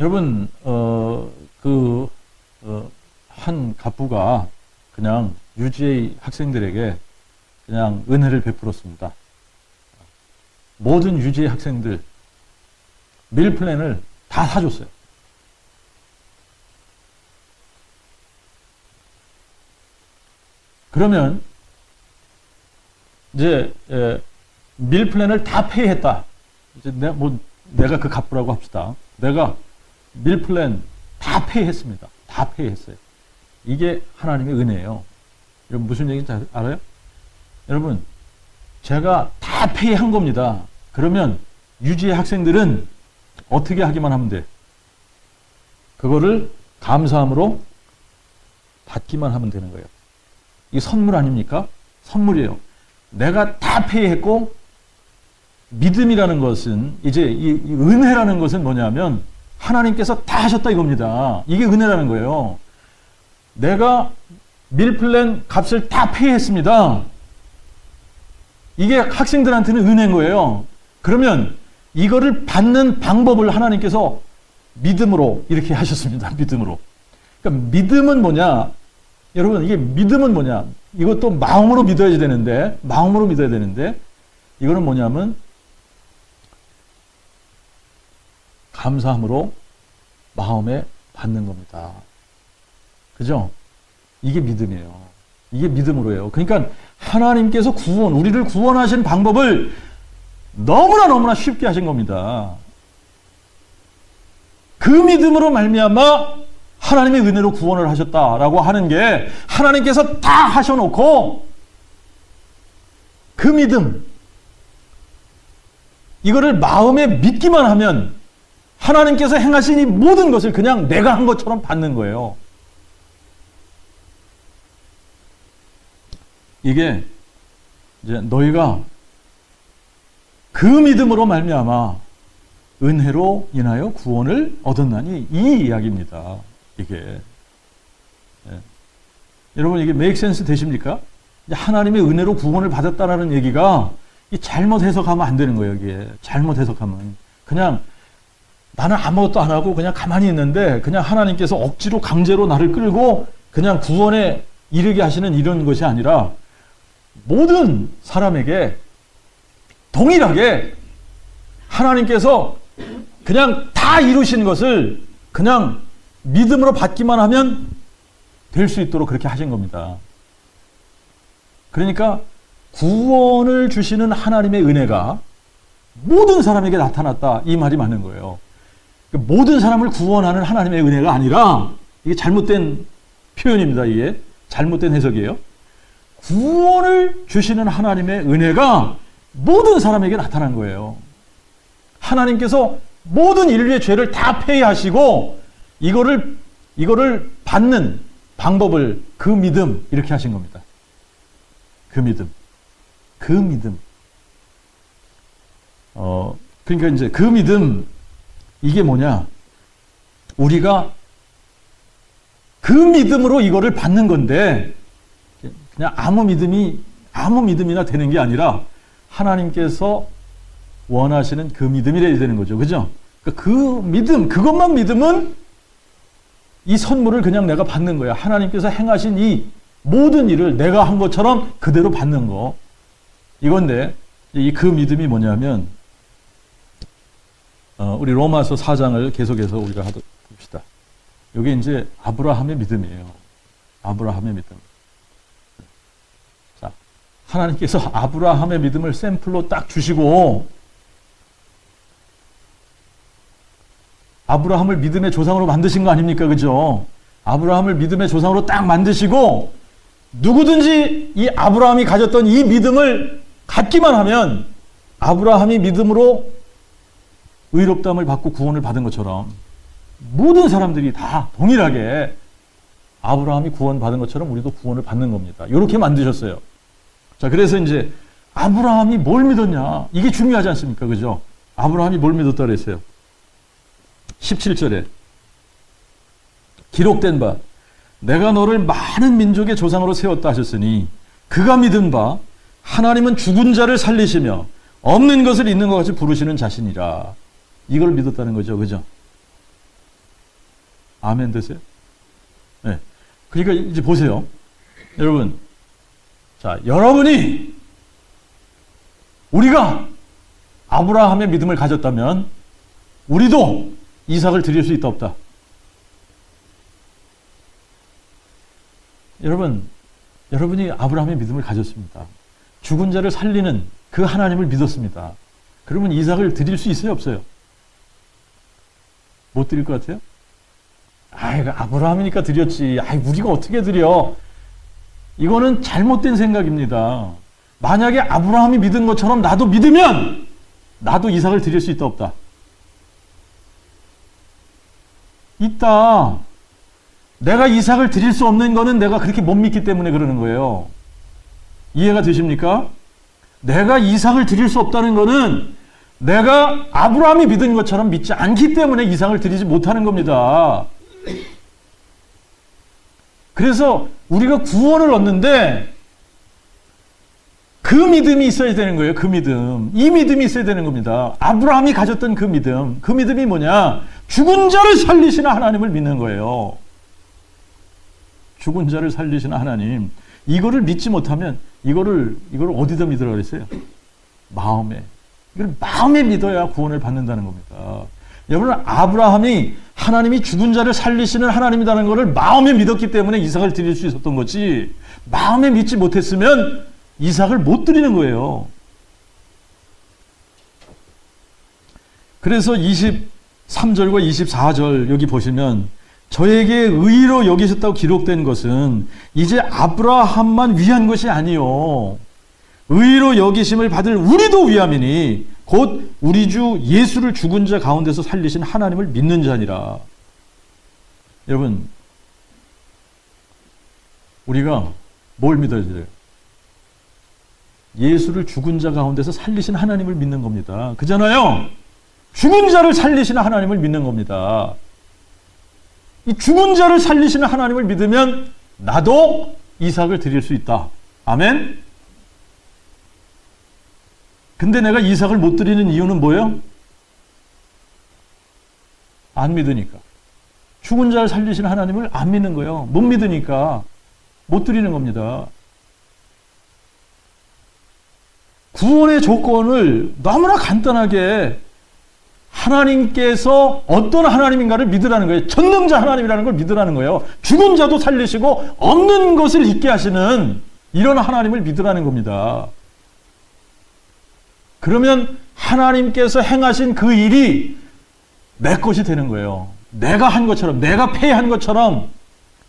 여러분, 한 갑부가 그냥 UGA 학생들에게 그냥 은혜를 베풀었습니다. 모든 UGA 학생들 밀 플랜을 다 사줬어요. 그러면 이제 밀 플랜을 다 페이했다. 이제 내가 그 갑부라고 합시다. 내가 밀 플랜 다 페이했습니다. 다 페이했어요. 이게 하나님의 은혜예요. 여러분 무슨 얘기인지 알아요? 여러분 제가 다 페이한 겁니다. 그러면 유지의 학생들은 어떻게 하기만 하면 돼? 그거를 감사함으로 받기만 하면 되는 거예요. 이게 선물 아닙니까? 선물이에요. 내가 다 페이했고 믿음이라는 것은 이제 이 은혜라는 것은 뭐냐면 하나님께서 다 하셨다 이겁니다. 이게 은혜라는 거예요. 내가 밀플랜 값을 다 페이했습니다. 이게 학생들한테는 은혜인 거예요. 그러면 이거를 받는 방법을 하나님께서 믿음으로 이렇게 하셨습니다. 믿음으로. 그러니까 믿음은 뭐냐? 여러분 이게 믿음은 뭐냐? 이것도 마음으로 믿어야 되는데 마음으로 믿어야 되는데 이거는 뭐냐면 감사함으로 마음에 받는 겁니다. 그죠? 이게 믿음이에요. 이게 믿음으로 해요. 그러니까 하나님께서 우리를 구원하신 방법을 너무나 쉽게 하신 겁니다. 그 믿음으로 말미암아 하나님의 은혜로 구원을 하셨다라고 하는 게 하나님께서 다 하셔놓고 그 믿음 이거를 마음에 믿기만 하면 하나님께서 행하신 이 모든 것을 그냥 내가 한 것처럼 받는 거예요. 이게 이제 너희가 그 믿음으로 말미암아 은혜로 인하여 구원을 얻었나니 이 이야기입니다. 이게 여러분 이게 make sense 되십니까? 하나님의 은혜로 구원을 받았다라는 얘기가 잘못 해석하면 안 되는 거예요. 이게 잘못 해석하면 그냥 나는 아무것도 안 하고 그냥 가만히 있는데 그냥 하나님께서 억지로 강제로 나를 끌고 그냥 구원에 이르게 하시는 이런 것이 아니라 모든 사람에게 동일하게 하나님께서 그냥 다 이루신 것을 그냥 믿음으로 받기만 하면 될 수 있도록 그렇게 하신 겁니다. 그러니까 구원을 주시는 하나님의 은혜가 모든 사람에게 나타났다 이 말이 맞는 거예요. 모든 사람을 구원하는 하나님의 은혜가 아니라 이게 잘못된 표현입니다. 이게 잘못된 해석이에요. 구원을 주시는 하나님의 은혜가 모든 사람에게 나타난 거예요. 하나님께서 모든 인류의 죄를 다 폐하시고 이거를 받는 방법을 그 믿음 이렇게 하신 겁니다. 그 믿음. 그러니까 이제 그 믿음 이게 뭐냐? 우리가 그 믿음으로 이거를 받는 건데 그냥 아무 믿음이나 되는 게 아니라 하나님께서 원하시는 그 믿음이래야 되는 거죠. 그죠? 그러니까 그 믿음, 그것만 믿으면 이 선물을 그냥 내가 받는 거야. 하나님께서 행하신 이 모든 일을 내가 한 것처럼 그대로 받는 거. 이건데, 이 그 믿음이 뭐냐면, 우리 로마서 4장을 계속해서 우리가 봅시다. 이게 이제 아브라함의 믿음이에요. 아브라함의 믿음. 자, 하나님께서 아브라함의 믿음을 샘플로 딱 주시고 아브라함을 믿음의 조상으로 만드신 거 아닙니까? 그죠? 아브라함을 믿음의 조상으로 딱 만드시고 누구든지 이 아브라함이 가졌던 이 믿음을 갖기만 하면 아브라함이 믿음으로 의롭다함을 받고 구원을 받은 것처럼 모든 사람들이 다 동일하게 아브라함이 구원받은 것처럼 우리도 구원을 받는 겁니다. 이렇게 만드셨어요. 자, 그래서 이제 아브라함이 뭘 믿었냐? 이게 중요하지 않습니까? 그죠? 아브라함이 뭘 믿었다 그랬어요? 17절에 기록된 바 내가 너를 많은 민족의 조상으로 세웠다 하셨으니 그가 믿은 바 하나님은 죽은 자를 살리시며 없는 것을 있는 것 같이 부르시는 자신이라. 이걸 믿었다는 거죠. 그죠? 아멘 되세요? 네. 그러니까 이제 보세요. 여러분. 자, 여러분이 우리가 아브라함의 믿음을 가졌다면 우리도 이삭을 드릴 수 있다 없다? 여러분이 아브라함의 믿음을 가졌습니다. 죽은 자를 살리는 그 하나님을 믿었습니다. 그러면 이삭을 드릴 수 있어요 없어요? 못 드릴 것 같아요? 아브라함이니까 드렸지. 우리가 어떻게 드려? 이거는 잘못된 생각입니다. 만약에 아브라함이 믿은 것처럼 나도 믿으면 나도 이삭을 드릴 수 있다 없다? 있다. 내가 이삭을 드릴 수 없는 거는 내가 그렇게 못 믿기 때문에 그러는 거예요. 이해가 되십니까? 내가 이삭을 드릴 수 없다는 거는 내가 아브라함이 믿은 것처럼 믿지 않기 때문에 이삭을 드리지 못하는 겁니다. 그래서 우리가 구원을 얻는데 그 믿음이 있어야 되는 거예요. 그 믿음. 이 믿음이 있어야 되는 겁니다. 아브라함이 가졌던 그 믿음. 그 믿음이 뭐냐? 죽은 자를 살리시는 하나님을 믿는 거예요. 죽은 자를 살리시는 하나님. 이거를 믿지 못하면 이거를 어디다 믿으라고 그랬어요? 마음에. 이걸 마음에 믿어야 구원을 받는다는 겁니다. 여러분, 아브라함이 하나님이 죽은 자를 살리시는 하나님이라는 것을 마음에 믿었기 때문에 이삭을 드릴 수 있었던 거지, 마음에 믿지 못했으면 이삭을 못 드리는 거예요. 그래서 23절과 24절 여기 보시면 저에게 의로 여기셨다고 기록된 것은 이제 아브라함만 위한 것이 아니요 의로 여기심을 받을 우리도 위함이니 곧 우리 주 예수를 죽은 자 가운데서 살리신 하나님을 믿는 자니라. 여러분, 우리가 뭘 믿어야 돼요? 예수를 죽은 자 가운데서 살리신 하나님을 믿는 겁니다. 그잖아요. 죽은 자를 살리시는 하나님을 믿는 겁니다. 이 죽은 자를 살리시는 하나님을 믿으면 나도 이삭을 드릴 수 있다. 아멘? 근데 내가 이삭을 못 드리는 이유는 뭐예요? 안 믿으니까. 죽은 자를 살리시는 하나님을 안 믿는 거예요. 못 믿으니까 못 드리는 겁니다. 구원의 조건을 너무나 간단하게 하나님께서 어떤 하나님인가를 믿으라는 거예요. 전능자 하나님이라는 걸 믿으라는 거예요. 죽은 자도 살리시고 없는 것을 있게 하시는 이런 하나님을 믿으라는 겁니다. 그러면 하나님께서 행하신 그 일이 내 것이 되는 거예요. 내가 한 것처럼, 내가 패한 것처럼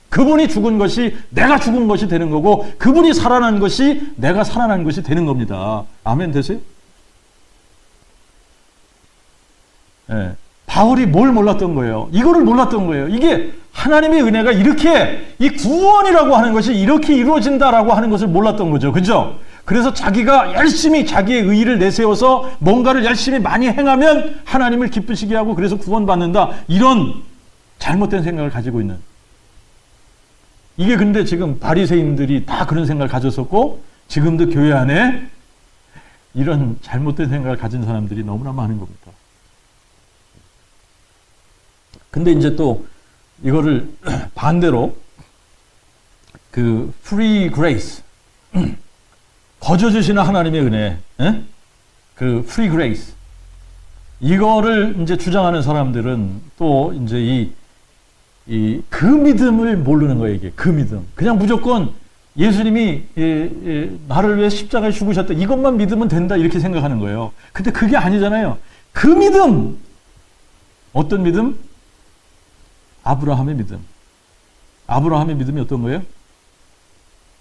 그분이 죽은 것이 내가 죽은 것이 되는 거고, 그분이 살아난 것이 내가 살아난 것이 되는 겁니다. 아멘 되세요? 네. 바울이 뭘 몰랐던 거예요? 이거를 몰랐던 거예요. 이게 하나님의 은혜가 이렇게, 이 구원이라고 하는 것이 이렇게 이루어진다라고 하는 것을 몰랐던 거죠. 그죠? 그래서 자기가 열심히 자기의 의의를 내세워서 뭔가를 열심히 많이 행하면 하나님을 기쁘시게 하고 그래서 구원받는다. 이런 잘못된 생각을 가지고 있는. 이게 근데 지금 바리새인들이 다 그런 생각을 가졌었고 지금도 교회 안에 이런 잘못된 생각을 가진 사람들이 너무나 많은 겁니다. 근데 이제 또 이거를 반대로 그 free grace 거저 주시는 하나님의 은혜, 그 free grace 이거를 이제 주장하는 사람들은 또 이제 그 믿음을 모르는 거예요, 이게. 그 믿음. 그냥 무조건 예수님이 나를 위해 십자가에 죽으셨다. 이것만 믿으면 된다. 이렇게 생각하는 거예요. 근데 그게 아니잖아요. 그 믿음. 어떤 믿음? 아브라함의 믿음. 아브라함의 믿음이 어떤 거예요?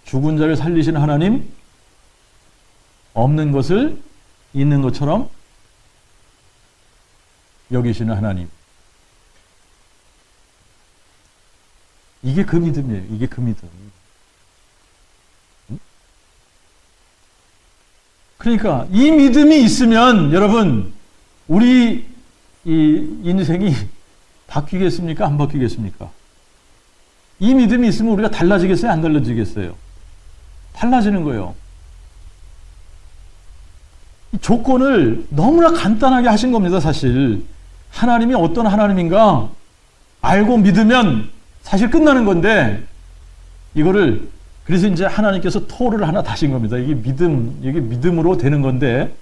죽은 자를 살리신 하나님, 없는 것을 있는 것처럼 여기시는 하나님. 이게 그 믿음이에요. 이게 그 믿음. 그러니까 이 믿음이 있으면 여러분, 우리 이 인생이 바뀌겠습니까? 안 바뀌겠습니까? 이 믿음이 있으면 우리가 달라지겠어요? 안 달라지겠어요? 달라지는 거예요. 이 조건을 너무나 간단하게 하신 겁니다, 사실. 하나님이 어떤 하나님인가 알고 믿으면 사실 끝나는 건데, 이거를, 그래서 이제 하나님께서 토를 하나 다신 겁니다. 이게 믿음으로 되는 건데,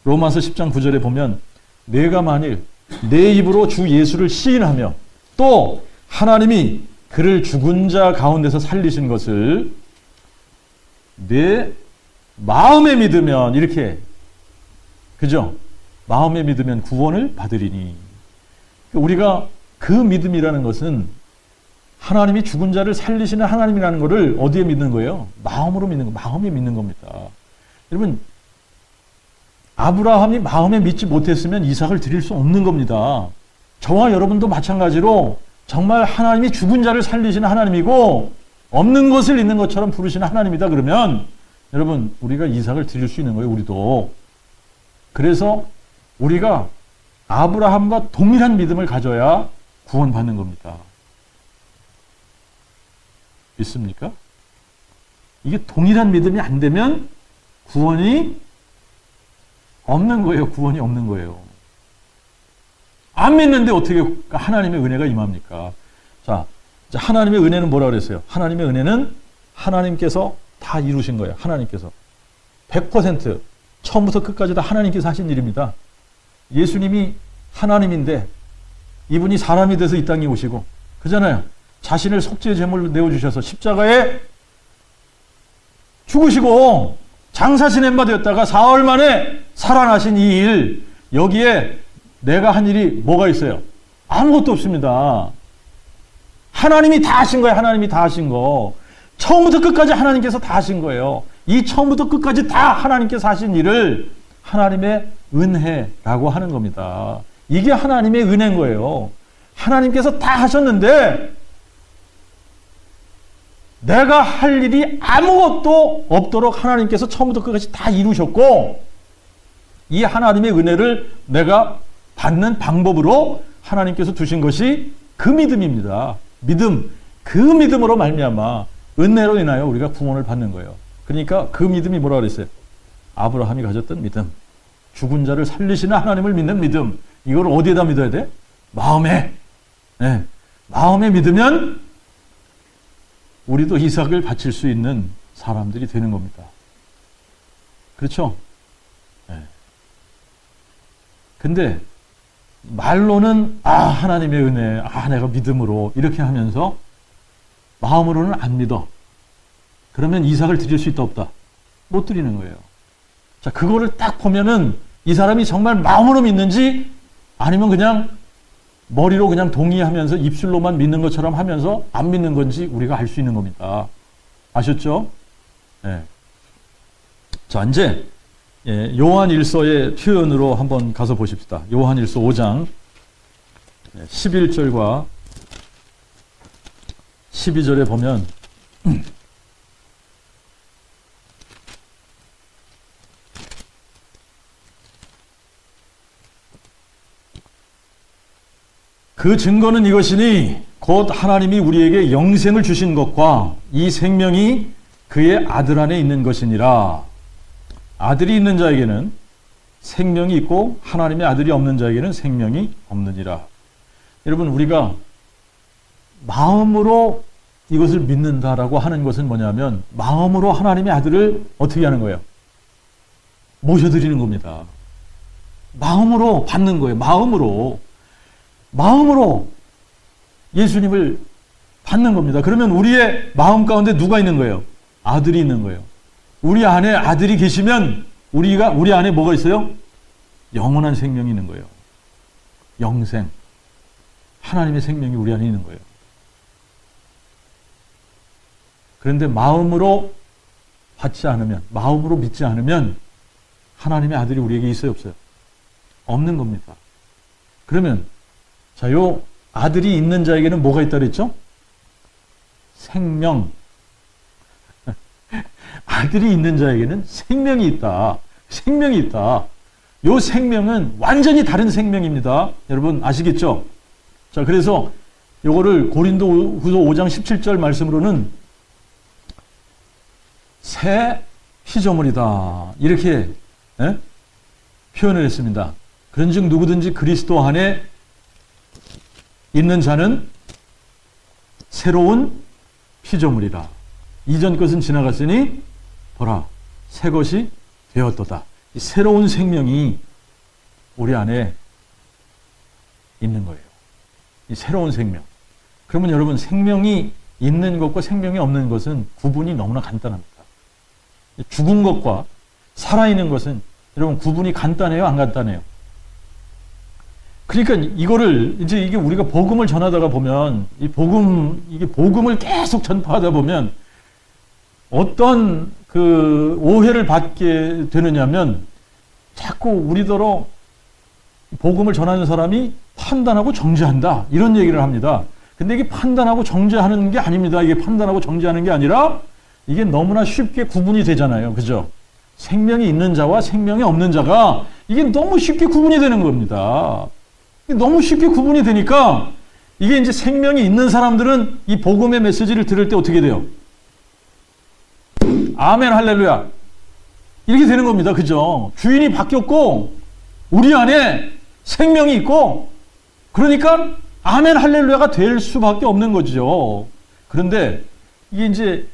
로마서 10장 9절에 보면, 내가 만일 내 입으로 주 예수를 시인하며, 또 하나님이 그를 죽은 자 가운데서 살리신 것을 내 마음에 믿으면, 이렇게, 그죠? 마음에 믿으면 구원을 받으리니. 우리가 그 믿음이라는 것은 하나님이 죽은 자를 살리시는 하나님이라는 것을 어디에 믿는 거예요? 마음으로 믿는 거, 마음에 믿는 겁니다. 여러분, 아브라함이 마음에 믿지 못했으면 이삭을 드릴 수 없는 겁니다. 저와 여러분도 마찬가지로 정말 하나님이 죽은 자를 살리시는 하나님이고 없는 것을 있는 것처럼 부르시는 하나님이다 그러면 여러분, 우리가 이삭을 드릴 수 있는 거예요, 우리도. 그래서 우리가 아브라함과 동일한 믿음을 가져야 구원받는 겁니다. 믿습니까? 이게 동일한 믿음이 안 되면 구원이 없는 거예요. 구원이 없는 거예요. 안 믿는데 어떻게 하나님의 은혜가 임합니까? 자, 하나님의 은혜는 뭐라 그랬어요? 하나님의 은혜는 하나님께서 다 이루신 거예요. 하나님께서. 100% 처음부터 끝까지 다 하나님께서 하신 일입니다. 예수님이 하나님인데 이분이 사람이 돼서 이 땅에 오시고, 그잖아요. 자신을 속죄 제물로 내어주셔서 십자가에 죽으시고 장사 지낸 바 되었다가 사흘 만에 살아나신 이 일, 여기에 내가 한 일이 뭐가 있어요? 아무것도 없습니다. 하나님이 다 하신 거예요. 하나님이 다 하신 거. 처음부터 끝까지 하나님께서 다 하신 거예요. 이 처음부터 끝까지 다 하나님께서 하신 일을 하나님의 은혜라고 하는 겁니다. 이게 하나님의 은혜인 거예요. 하나님께서 다 하셨는데 내가 할 일이 아무것도 없도록 하나님께서 처음부터 끝까지 다 이루셨고, 이 하나님의 은혜를 내가 받는 방법으로 하나님께서 두신 것이 그 믿음입니다. 믿음, 그 믿음으로 말미암아 은혜로 인하여 우리가 구원을 받는 거예요. 그러니까 그 믿음이 뭐라 그랬어요? 아브라함이 가졌던 믿음, 죽은 자를 살리시는 하나님을 믿는 믿음. 이걸 어디에다 믿어야 돼? 마음에. 네. 마음에 믿으면 우리도 이삭을 바칠 수 있는 사람들이 되는 겁니다. 그렇죠? 네. 근데 말로는 하나님의 은혜, 내가 믿음으로 이렇게 하면서 마음으로는 안 믿어. 그러면 이삭을 드릴 수 있다 없다? 못 드리는 거예요. 자, 그거를 딱 보면은 이 사람이 정말 마음으로 믿는지 아니면 그냥 머리로 그냥 동의하면서 입술로만 믿는 것처럼 하면서 안 믿는 건지 우리가 알 수 있는 겁니다. 아셨죠? 네. 자, 이제 요한일서의 표현으로 한번 가서 보십시다. 요한일서 5장 11절과 12절에 보면 그 증거는 이것이니 곧 하나님이 우리에게 영생을 주신 것과 이 생명이 그의 아들 안에 있는 것이니라. 아들이 있는 자에게는 생명이 있고 하나님의 아들이 없는 자에게는 생명이 없느니라. 여러분, 우리가 마음으로 이것을 믿는다라고 하는 것은 뭐냐면 마음으로 하나님의 아들을 어떻게 하는 거예요? 모셔드리는 겁니다. 마음으로 받는 거예요. 마음으로 예수님을 받는 겁니다. 그러면 우리의 마음 가운데 누가 있는 거예요? 아들이 있는 거예요. 우리 안에 아들이 계시면 우리 안에 뭐가 있어요? 영원한 생명이 있는 거예요. 영생. 하나님의 생명이 우리 안에 있는 거예요. 그런데 마음으로 받지 않으면, 마음으로 믿지 않으면 하나님의 아들이 우리에게 있어요, 없어요? 없는 겁니다. 그러면 자, 요 아들이 있는 자에게는 뭐가 있다 그랬죠? 생명. 아들이 있는 자에게는 생명이 있다. 생명이 있다. 요 생명은 완전히 다른 생명입니다. 여러분 아시겠죠? 자, 그래서 요거를 고린도후서 5장 17절 말씀으로는 새 피조물이다. 이렇게 표현을 했습니다. 그런즉 누구든지 그리스도 안에 있는 자는 새로운 피조물이라. 이전 것은 지나갔으니 보라, 새 것이 되었도다. 이 새로운 생명이 우리 안에 있는 거예요. 이 새로운 생명. 그러면 여러분, 생명이 있는 것과 생명이 없는 것은 구분이 너무나 간단합니다. 죽은 것과 살아있는 것은 여러분 구분이 간단해요, 안 간단해요? 그러니까 이거를 이게 우리가 복음을 전하다가 보면 이게 복음을 계속 전파하다 보면 어떤 그 오해를 받게 되느냐면 자꾸 우리더러 복음을 전하는 사람이 판단하고 정죄한다 이런 얘기를 합니다. 근데 이게 판단하고 정죄하는 게 아닙니다. 이게 판단하고 정죄하는 게 아니라 이게 너무나 쉽게 구분이 되잖아요. 그죠? 생명이 있는 자와 생명이 없는 자가 이게 너무 쉽게 구분이 되는 겁니다. 너무 쉽게 구분이 되니까 이게 이제 생명이 있는 사람들은 이 복음의 메시지를 들을 때 어떻게 돼요? 아멘 할렐루야 이렇게 되는 겁니다. 그죠? 주인이 바뀌었고 우리 안에 생명이 있고 그러니까 아멘 할렐루야가 될 수밖에 없는 거죠. 그런데 이게 이제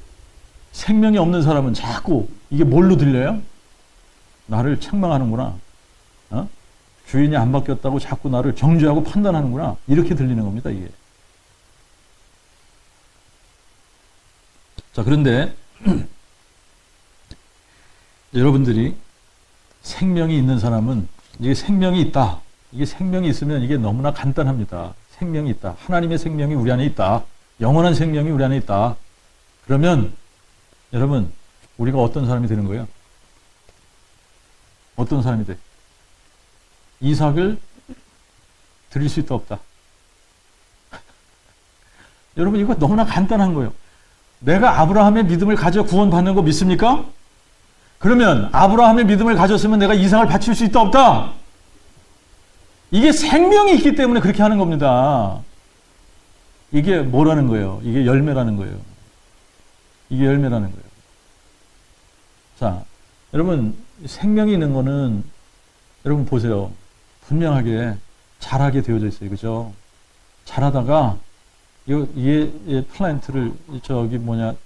생명이 없는 사람은 자꾸 이게 뭘로 들려요? 나를 책망하는구나. 주인이 안 바뀌었다고 자꾸 나를 정죄하고 판단하는구나. 이렇게 들리는 겁니다, 이게. 자, 그런데 여러분들이 생명이 있는 사람은 이게 생명이 있다. 이게 생명이 있으면 이게 너무나 간단합니다. 생명이 있다. 하나님의 생명이 우리 안에 있다. 영원한 생명이 우리 안에 있다. 그러면 여러분, 우리가 어떤 사람이 되는 거예요? 어떤 사람이 돼? 이삭을 드릴 수 있다 없다. 여러분 이거 너무나 간단한 거예요. 내가 아브라함의 믿음을 가져 구원받는 거 믿습니까? 그러면 아브라함의 믿음을 가졌으면 내가 이삭을 바칠 수 있다 없다? 이게 생명이 있기 때문에 그렇게 하는 겁니다. 이게 뭐라는 거예요? 이게 열매라는 거예요. 이게 열매라는 거예요. 자, 여러분 생명이 있는 거는 여러분 보세요. 분명하게 자라게 되어져 있어요. 그죠? 자라다가 이 플랜트를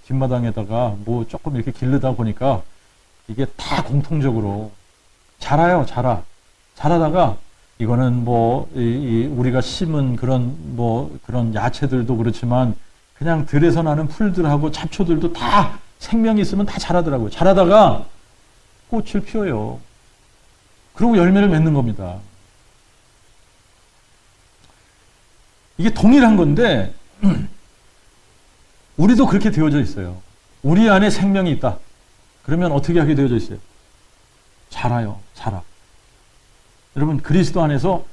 뒷마당에다가 뭐 조금 이렇게 기르다 보니까 이게 다 공통적으로 자라요. 자라다가 이거는 우리가 심은 그런 야채들도 그렇지만 그냥 들에서 나는 풀들하고 잡초들도 다 생명이 있으면 다 자라더라고요. 자라다가 꽃을 피워요. 그리고 열매를 맺는 겁니다. 이게 동일한 건데 우리도 그렇게 되어져 있어요. 우리 안에 생명이 있다. 그러면 어떻게 하게 되어져 있어요? 자라요. 자라. 여러분 그리스도 안에서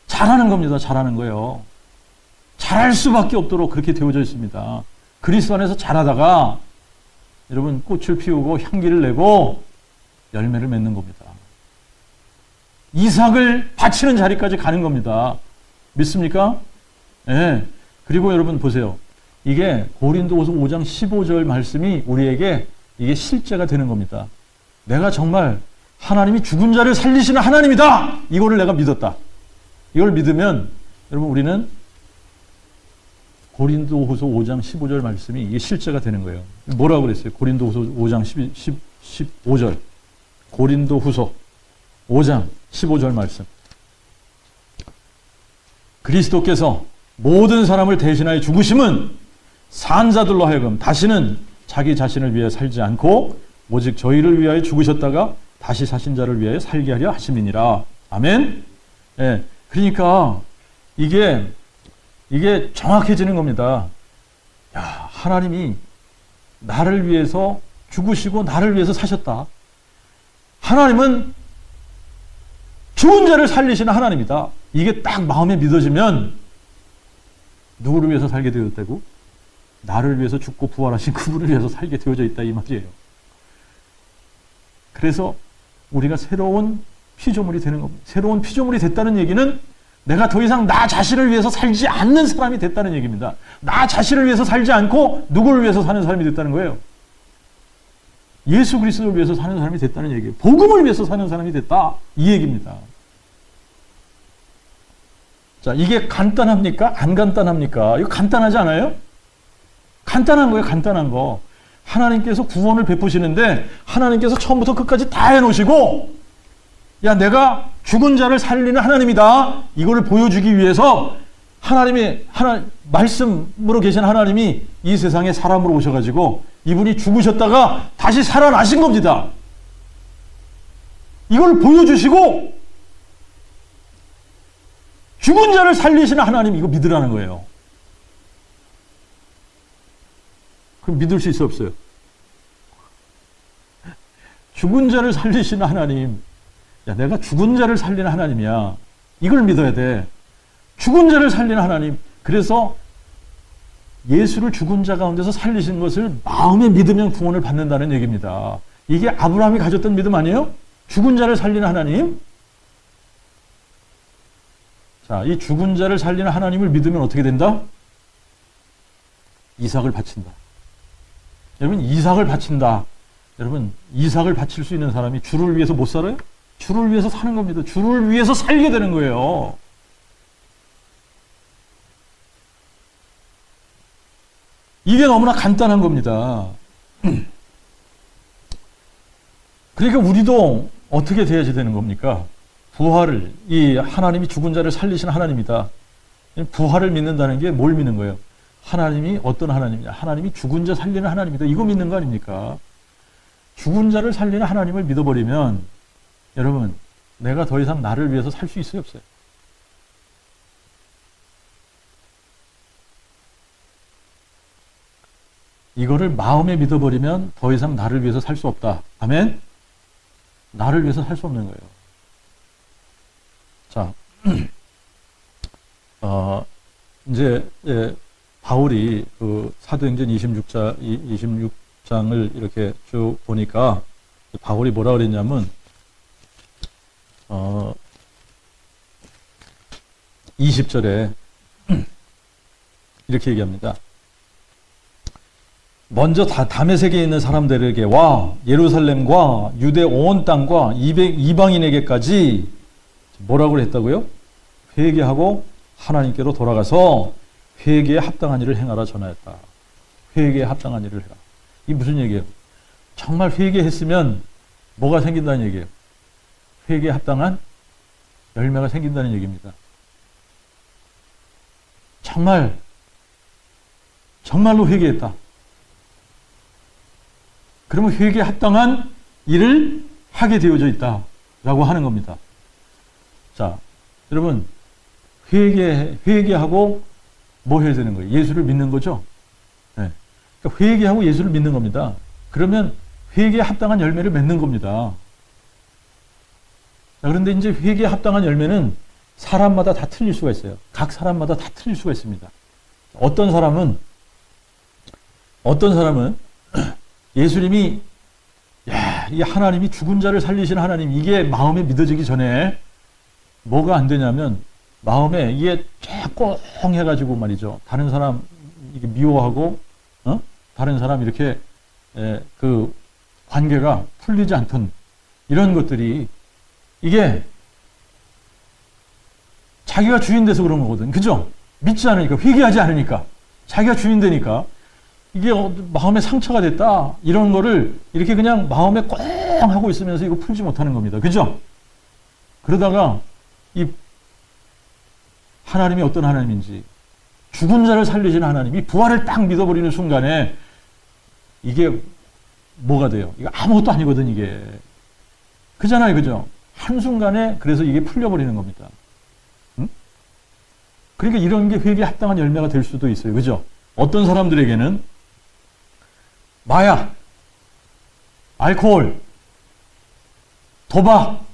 자라는 겁니다. 자라는 거예요. 자랄 수밖에 없도록 그렇게 되어져 있습니다. 그리스도 안에서 자라다가 여러분 꽃을 피우고 향기를 내고 열매를 맺는 겁니다. 이삭을 바치는 자리까지 가는 겁니다. 믿습니까? 예. 그리고 여러분 보세요. 이게 고린도후서 5장 15절 말씀이 우리에게 이게 실제가 되는 겁니다. 내가 정말 하나님이 죽은 자를 살리시는 하나님이다. 이거를 내가 믿었다. 이걸 믿으면 여러분 우리는 고린도후서 5장 15절 말씀이 이게 실제가 되는 거예요. 뭐라고 그랬어요? 고린도후서 5장 15절. 고린도후서 5장 15절 말씀. 그리스도께서 모든 사람을 대신하여 죽으심은 산자들로 하여금 다시는 자기 자신을 위해 살지 않고 오직 저희를 위하여 죽으셨다가 다시 사신 자를 위하여 살게 하려 하심이니라. 아멘. 예. 그러니까 이게 정확해지는 겁니다. 야, 하나님이 나를 위해서 죽으시고 나를 위해서 사셨다. 하나님은 죽은 자를 살리시는 하나님이다. 이게 딱 마음에 믿어지면 누구를 위해서 살게 되었다고? 나를 위해서 죽고 부활하신 그분을 위해서 살게 되어져 있다 이 말이에요. 그래서 우리가 새로운 피조물이 되는 겁니다. 새로운 피조물이 됐다는 얘기는 내가 더 이상 나 자신을 위해서 살지 않는 사람이 됐다는 얘기입니다. 나 자신을 위해서 살지 않고 누구를 위해서 사는 사람이 됐다는 거예요. 예수 그리스도를 위해서 사는 사람이 됐다는 얘기예요. 복음을 위해서 사는 사람이 됐다 이 얘기입니다. 자, 이게 간단합니까? 안 간단합니까? 이거 간단하지 않아요? 간단한 거예요, 간단한 거. 하나님께서 구원을 베푸시는데 하나님께서 처음부터 끝까지 다 해놓으시고 야, 내가 죽은 자를 살리는 하나님이다. 이거를 보여주기 위해서 말씀으로 계신 하나님이 이 세상에 사람으로 오셔가지고 이분이 죽으셨다가 다시 살아나신 겁니다. 이걸 보여주시고 죽은 자를 살리시는 하나님 이거 믿으라는 거예요. 그럼 믿을 수 있어 없어요? 죽은 자를 살리시는 하나님. 야, 내가 죽은 자를 살리는 하나님이야. 이걸 믿어야 돼. 죽은 자를 살리는 하나님. 그래서 예수를 죽은 자 가운데서 살리신 것을 마음에 믿으면 구원을 받는다는 얘기입니다. 이게 아브라함이 가졌던 믿음 아니에요? 죽은 자를 살리는 하나님. 자, 이 죽은 자를 살리는 하나님을 믿으면 어떻게 된다? 이삭을 바친다. 여러분, 이삭을 바친다. 여러분, 이삭을 바칠 수 있는 사람이 주를 위해서 못 살아요? 주를 위해서 사는 겁니다. 주를 위해서 살게 되는 거예요. 이게 너무나 간단한 겁니다. 그러니까 우리도 어떻게 돼야지 되는 겁니까? 부활을, 이 하나님이 죽은 자를 살리시는 하나님이다. 부활을 믿는다는 게 뭘 믿는 거예요? 하나님이 어떤 하나님이냐? 하나님이 죽은 자 살리는 하나님이다. 이거 믿는 거 아닙니까? 죽은 자를 살리는 하나님을 믿어버리면 여러분, 내가 더 이상 나를 위해서 살 수 있어요, 없어요? 이거를 마음에 믿어버리면 더 이상 나를 위해서 살 수 없다. 아멘? 나를 위해서 살 수 없는 거예요. 자, 이제, 바울이 그 사도행전 26장을 이렇게 쭉 보니까 바울이 뭐라 그랬냐면, 20절에 이렇게 얘기합니다. 먼저 다메섹에 있는 사람들에게 와 예루살렘과 유대 온 땅과 이방인에게까지 뭐라고 했다고요? 회개하고 하나님께로 돌아가서 회개에 합당한 일을 행하라 전하였다. 회개에 합당한 일을 해라. 이게 무슨 얘기예요? 정말 회개했으면 뭐가 생긴다는 얘기예요? 회개에 합당한 열매가 생긴다는 얘기입니다. 정말로 회개했다. 그러면 회개에 합당한 일을 하게 되어져 있다라고 하는 겁니다. 자, 여러분, 회개하고 뭐 해야 되는 거예요? 예수를 믿는 거죠? 네. 그러니까 회개하고 예수를 믿는 겁니다. 그러면 회개에 합당한 열매를 맺는 겁니다. 자, 그런데 이제 회개에 합당한 열매는 사람마다 다 틀릴 수가 있어요. 각 사람마다 다 틀릴 수가 있습니다. 어떤 사람은 예수님이 이 하나님이 죽은 자를 살리신 하나님, 이게 마음에 믿어지기 전에 뭐가 안 되냐면 마음에 이게 쫙 해가지고 말이죠. 다른 사람 이게 미워하고 다른 사람 이렇게 그 관계가 풀리지 않던 이런 것들이 이게 자기가 주인 돼서 그런 거거든. 그죠? 믿지 않으니까, 회개하지 않으니까, 자기가 주인 되니까 이게 마음에 상처가 됐다. 이런 거를 이렇게 그냥 마음에 꽁 하고 있으면서 이거 풀지 못하는 겁니다. 그죠? 그러다가 이 하나님이 어떤 하나님인지, 죽은 자를 살리시는 하나님이 부활을 딱 믿어버리는 순간에 이게 뭐가 돼요? 이거 아무것도 아니거든, 이게. 그잖아요, 그죠? 한순간에 그래서 이게 풀려버리는 겁니다. 응? 그러니까 이런 게 회개에 합당한 열매가 될 수도 있어요, 그죠? 어떤 사람들에게는 마약, 알코올, 도박,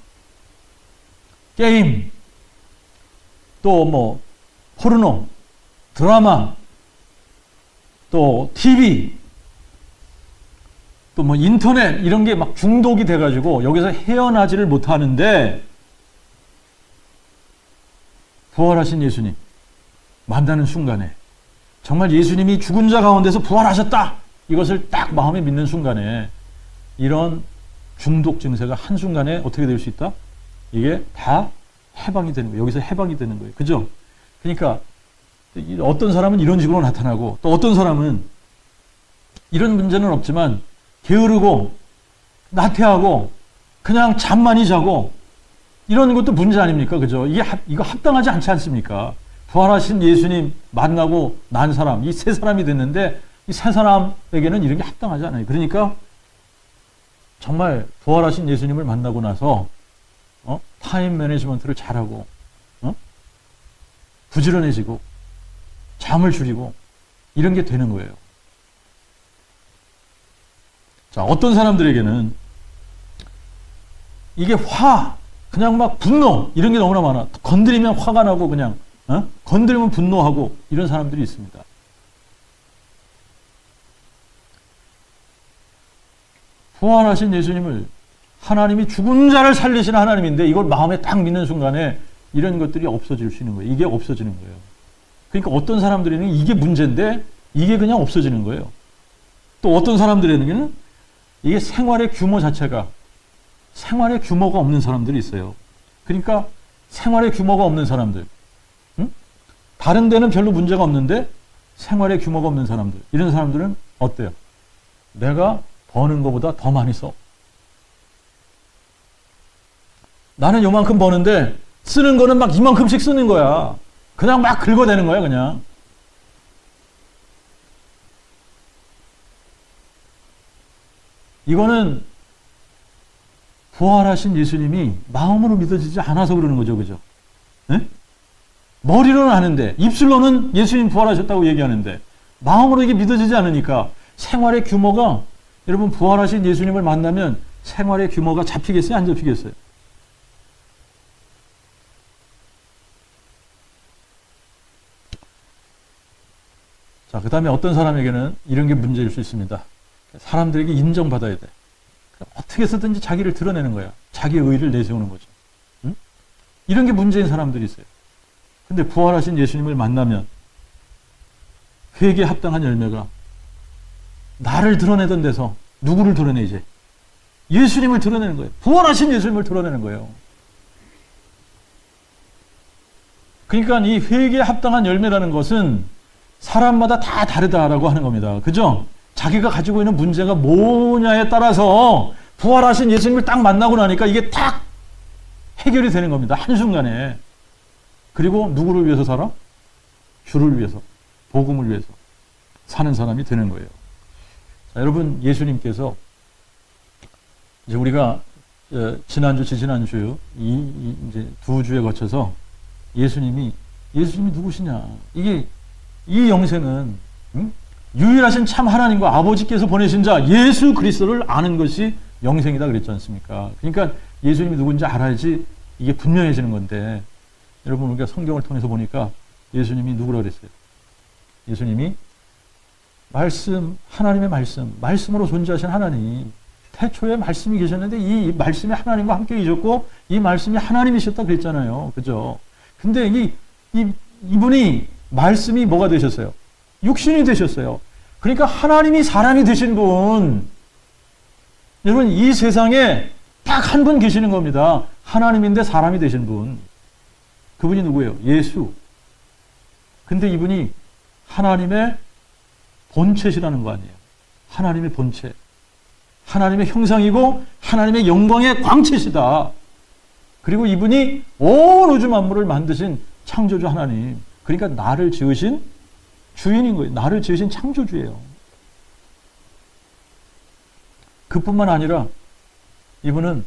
게임, 또 뭐 포르노, 드라마, 또 TV, 또 뭐 인터넷 이런 게 막 중독이 돼가지고 여기서 헤어나지를 못하는데 부활하신 예수님 만나는 순간에 정말 예수님이 죽은 자 가운데서 부활하셨다 이것을 딱 마음에 믿는 순간에 이런 중독 증세가 한순간에 어떻게 될 수 있다? 이게 다 해방이 되는 거예요. 여기서 해방이 되는 거예요. 그죠? 그러니까 어떤 사람은 이런 식으로 나타나고 또 어떤 사람은 이런 문제는 없지만 게으르고 나태하고 그냥 잠만이 자고 이런 것도 문제 아닙니까? 그죠? 이거 합당하지 않지 않습니까? 부활하신 예수님 만나고 난 사람, 이 세 사람이 됐는데 이 세 사람에게는 이런 게 합당하지 않아요. 그러니까 정말 부활하신 예수님을 만나고 나서 타임 매니지먼트를 잘하고 부지런해지고 잠을 줄이고 이런 게 되는 거예요. 자, 어떤 사람들에게는 이게 그냥 막 분노 이런 게 너무나 많아. 건드리면 화가 나고 그냥 건드리면 분노하고 이런 사람들이 있습니다. 부활하신 예수님을 하나님이 죽은 자를 살리시는 하나님인데 이걸 마음에 딱 믿는 순간에 이런 것들이 없어질 수 있는 거예요. 이게 없어지는 거예요. 그러니까 어떤 사람들에게는 이게 문제인데 이게 그냥 없어지는 거예요. 또 어떤 사람들에게는 이게 생활의 규모 자체가 생활의 규모가 없는 사람들이 있어요. 그러니까 생활의 규모가 없는 사람들, 다른 데는 별로 문제가 없는데 생활의 규모가 없는 사람들, 이런 사람들은 어때요? 내가 버는 것보다 더 많이 써. 나는 요만큼 버는데 쓰는 거는 막 이만큼씩 쓰는 거야. 그냥 막 긁어대는 거야, 그냥. 이거는 부활하신 예수님이 마음으로 믿어지지 않아서 그러는 거죠, 그죠? 네? 머리로는 아는데, 입술로는 예수님 부활하셨다고 얘기하는데, 마음으로 이게 믿어지지 않으니까 생활의 규모가, 여러분 부활하신 예수님을 만나면 생활의 규모가 잡히겠어요? 안 잡히겠어요? 자, 그 다음에 어떤 사람에게는 이런 게 문제일 수 있습니다. 사람들에게 인정받아야 돼. 어떻게 해서든지 자기를 드러내는 거야. 자기의 의의를 내세우는 거죠. 응? 이런 게 문제인 사람들이 있어요. 근데 부활하신 예수님을 만나면 회개에 합당한 열매가 나를 드러내던 데서 누구를 드러내 이제? 예수님을 드러내는 거예요. 부활하신 예수님을 드러내는 거예요. 그러니까 이 회개에 합당한 열매라는 것은 사람마다 다 다르다라고 하는 겁니다. 그죠? 자기가 가지고 있는 문제가 뭐냐에 따라서 부활하신 예수님을 딱 만나고 나니까 이게 딱 해결이 되는 겁니다. 한순간에. 그리고 누구를 위해서 살아? 주를 위해서, 복음을 위해서 사는 사람이 되는 거예요. 자, 여러분, 예수님께서 이제 우리가 지난주, 지지난주 이제 두 주에 거쳐서 예수님이 누구시냐? 이 영생은 유일하신 참 하나님과 아버지께서 보내신 자 예수 그리스도를 아는 것이 영생이다 그랬지 않습니까? 그러니까 예수님이 누군지 알아야지 이게 분명해지는 건데, 여러분 우리가 성경을 통해서 보니까 예수님이 누구라 그랬어요? 예수님이 말씀, 하나님의 말씀으로 존재하신 하나님, 태초에 말씀이 계셨는데 이 말씀이 하나님과 함께 계셨고 이 말씀이 하나님이셨다 그랬잖아요. 그죠? 근데 이분이 말씀이 뭐가 되셨어요? 육신이 되셨어요. 그러니까 하나님이 사람이 되신 분, 여러분 이 세상에 딱 한 분 계시는 겁니다. 하나님인데 사람이 되신 분. 그분이 누구예요? 예수. 근데 이분이 하나님의 본체시라는 거 아니에요. 하나님의 본체. 하나님의 형상이고 하나님의 영광의 광채시다. 그리고 이분이 온 우주 만물을 만드신 창조주 하나님. 그러니까 나를 지으신 주인인 거예요. 나를 지으신 창조주예요. 그뿐만 아니라 이분은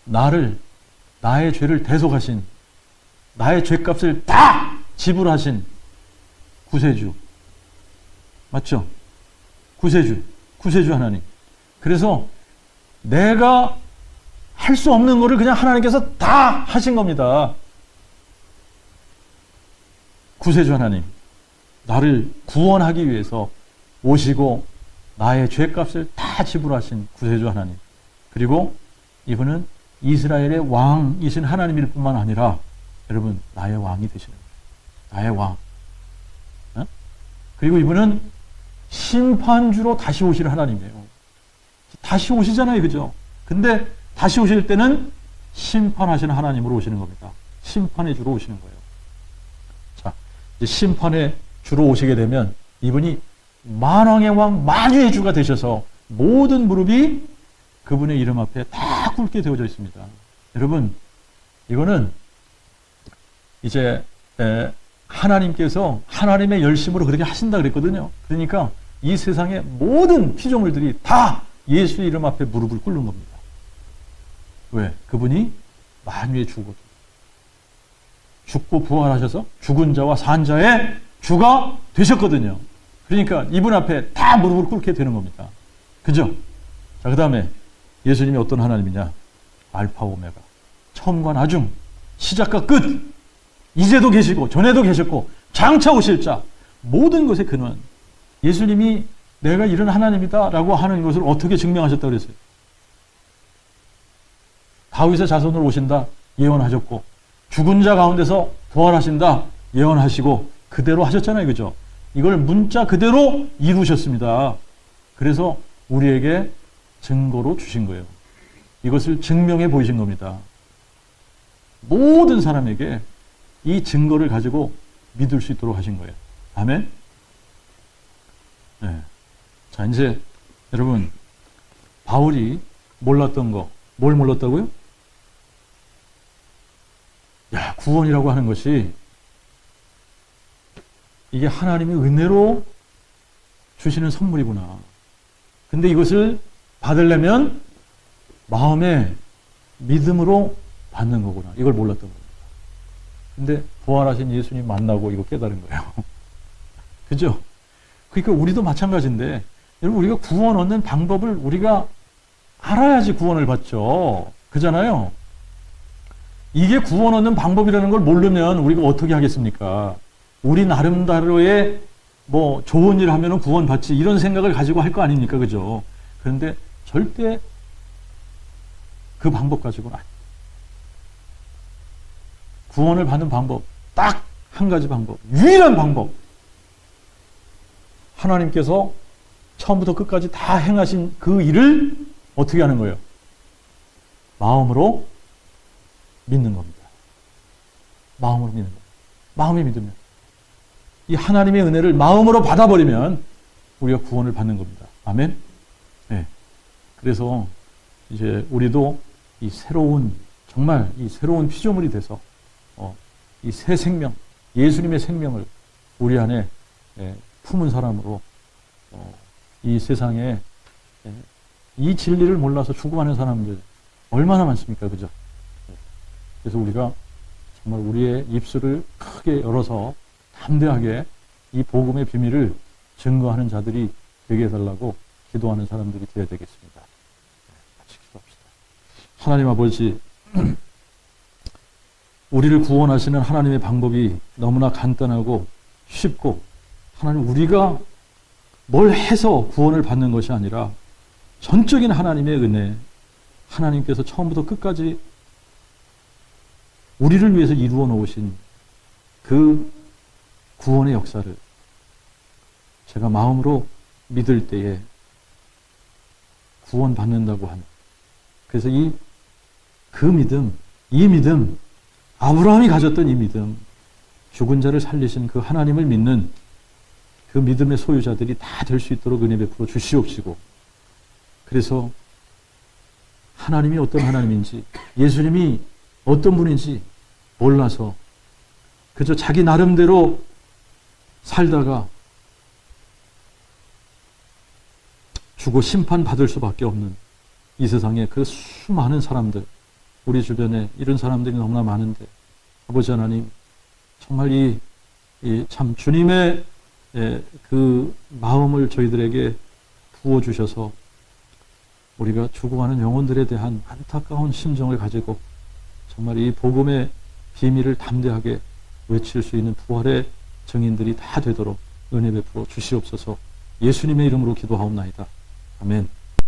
나의 죄를 대속하신, 나의 죄값을 다 지불하신 구세주. 맞죠? 구세주 하나님. 그래서 내가 할 수 없는 거를 그냥 하나님께서 다 하신 겁니다. 구세주 하나님. 나를 구원하기 위해서 오시고 나의 죄값을 다 지불하신 구세주 하나님. 그리고 이분은 이스라엘의 왕이신 하나님일 뿐만 아니라 여러분 나의 왕이 되시는 거예요. 나의 왕. 어? 그리고 이분은 심판주로 다시 오실 하나님이에요. 다시 오시잖아요. 그죠? 근데 다시 오실 때는 심판하시는 하나님으로 오시는 겁니다. 심판의 주로 오시는 거예요. 자, 이제 심판의 주로 오시게 되면 이분이 만왕의 왕, 만유의 주가 되셔서 모든 무릎이 그분의 이름 앞에 다 꿇게 되어져 있습니다. 여러분, 이거는 이제 하나님께서 하나님의 열심으로 그렇게 하신다 그랬거든요. 그러니까 이 세상의 모든 피조물들이 다 예수 이름 앞에 무릎을 꿇는 겁니다. 왜? 그분이 만유의 주거든요. 죽고 부활하셔서 죽은 자와 산 자의 주가 되셨거든요. 그러니까 이분 앞에 다 무릎을 꿇게 되는 겁니다. 그죠? 자, 그 다음에 예수님이 어떤 하나님이냐? 알파 오메가, 처음과 나중, 시작과 끝, 이제도 계시고 전에도 계셨고 장차 오실 자, 모든 것의 근원. 예수님이 내가 이런 하나님이다 라고 하는 것을 어떻게 증명하셨다고 그랬어요? 다윗의 자손으로 오신다 예언하셨고, 죽은 자 가운데서 부활하신다 예언하시고 그대로 하셨잖아요. 그죠? 이걸 문자 그대로 이루셨습니다. 그래서 우리에게 증거로 주신 거예요. 이것을 증명해 보이신 겁니다. 모든 사람에게 이 증거를 가지고 믿을 수 있도록 하신 거예요. 아멘? 네. 자, 이제 여러분, 바울이 몰랐던 거, 뭘 몰랐다고요? 야, 구원이라고 하는 것이 이게 하나님의 은혜로 주시는 선물이구나. 근데 이것을 받으려면 마음의 믿음으로 받는 거구나. 이걸 몰랐던 겁니다. 근데 부활하신 예수님 만나고 이거 깨달은 거예요. 그죠? 그러니까 우리도 마찬가지인데, 여러분, 우리가 구원 얻는 방법을 우리가 알아야지 구원을 받죠. 그잖아요? 이게 구원 얻는 방법이라는 걸 모르면 우리가 어떻게 하겠습니까? 우리 나름대로의 뭐 좋은 일 하면은 구원 받지, 이런 생각을 가지고 할 거 아닙니까? 그죠? 그런데 절대 그 방법 가지고는 아니에요. 구원을 받는 방법, 딱 한 가지 방법, 유일한 방법. 하나님께서 처음부터 끝까지 다 행하신 그 일을 어떻게 하는 거예요? 마음으로 믿는 겁니다. 마음으로 믿는 거예요. 마음이 믿으면. 이 하나님의 은혜를 마음으로 받아버리면 우리가 구원을 받는 겁니다. 아멘? 네. 그래서 이제 우리도 이 새로운, 정말 이 새로운 피조물이 돼서 이 새 생명, 예수님의 생명을 우리 안에 품은 사람으로 이 세상에 이 진리를 몰라서 죽어가는 사람들 얼마나 많습니까? 그죠? 그래서 우리가 정말 우리의 입술을 크게 열어서 담대하게 이 복음의 비밀을 증거하는 자들이 되게 해달라고 기도하는 사람들이 되어야 되겠습니다. 같이 기도합시다. 하나님 아버지, 우리를 구원하시는 하나님의 방법이 너무나 간단하고 쉽고, 하나님, 우리가 뭘 해서 구원을 받는 것이 아니라 전적인 하나님의 은혜, 하나님께서 처음부터 끝까지 우리를 위해서 이루어 놓으신 그 구원의 역사를 제가 마음으로 믿을 때에 구원받는다고 하는, 그래서 이 믿음, 아브라함이 가졌던 이 믿음, 죽은 자를 살리신 그 하나님을 믿는 그 믿음의 소유자들이 다 될 수 있도록 은혜 베풀어 주시옵시고, 그래서 하나님이 어떤 하나님인지, 예수님이 어떤 분인지 몰라서 그저 자기 나름대로 살다가 죽어 심판받을 수밖에 없는 이 세상에 그 수많은 사람들, 우리 주변에 이런 사람들이 너무나 많은데, 아버지 하나님, 정말 이 참 주님의 그 마음을 저희들에게 부어주셔서 우리가 죽어가는 영혼들에 대한 안타까운 심정을 가지고 정말 이 복음의 비밀을 담대하게 외칠 수 있는 부활의 증인들이 다 되도록 은혜 베풀어 주시옵소서. 예수님의 이름으로 기도하옵나이다. 아멘.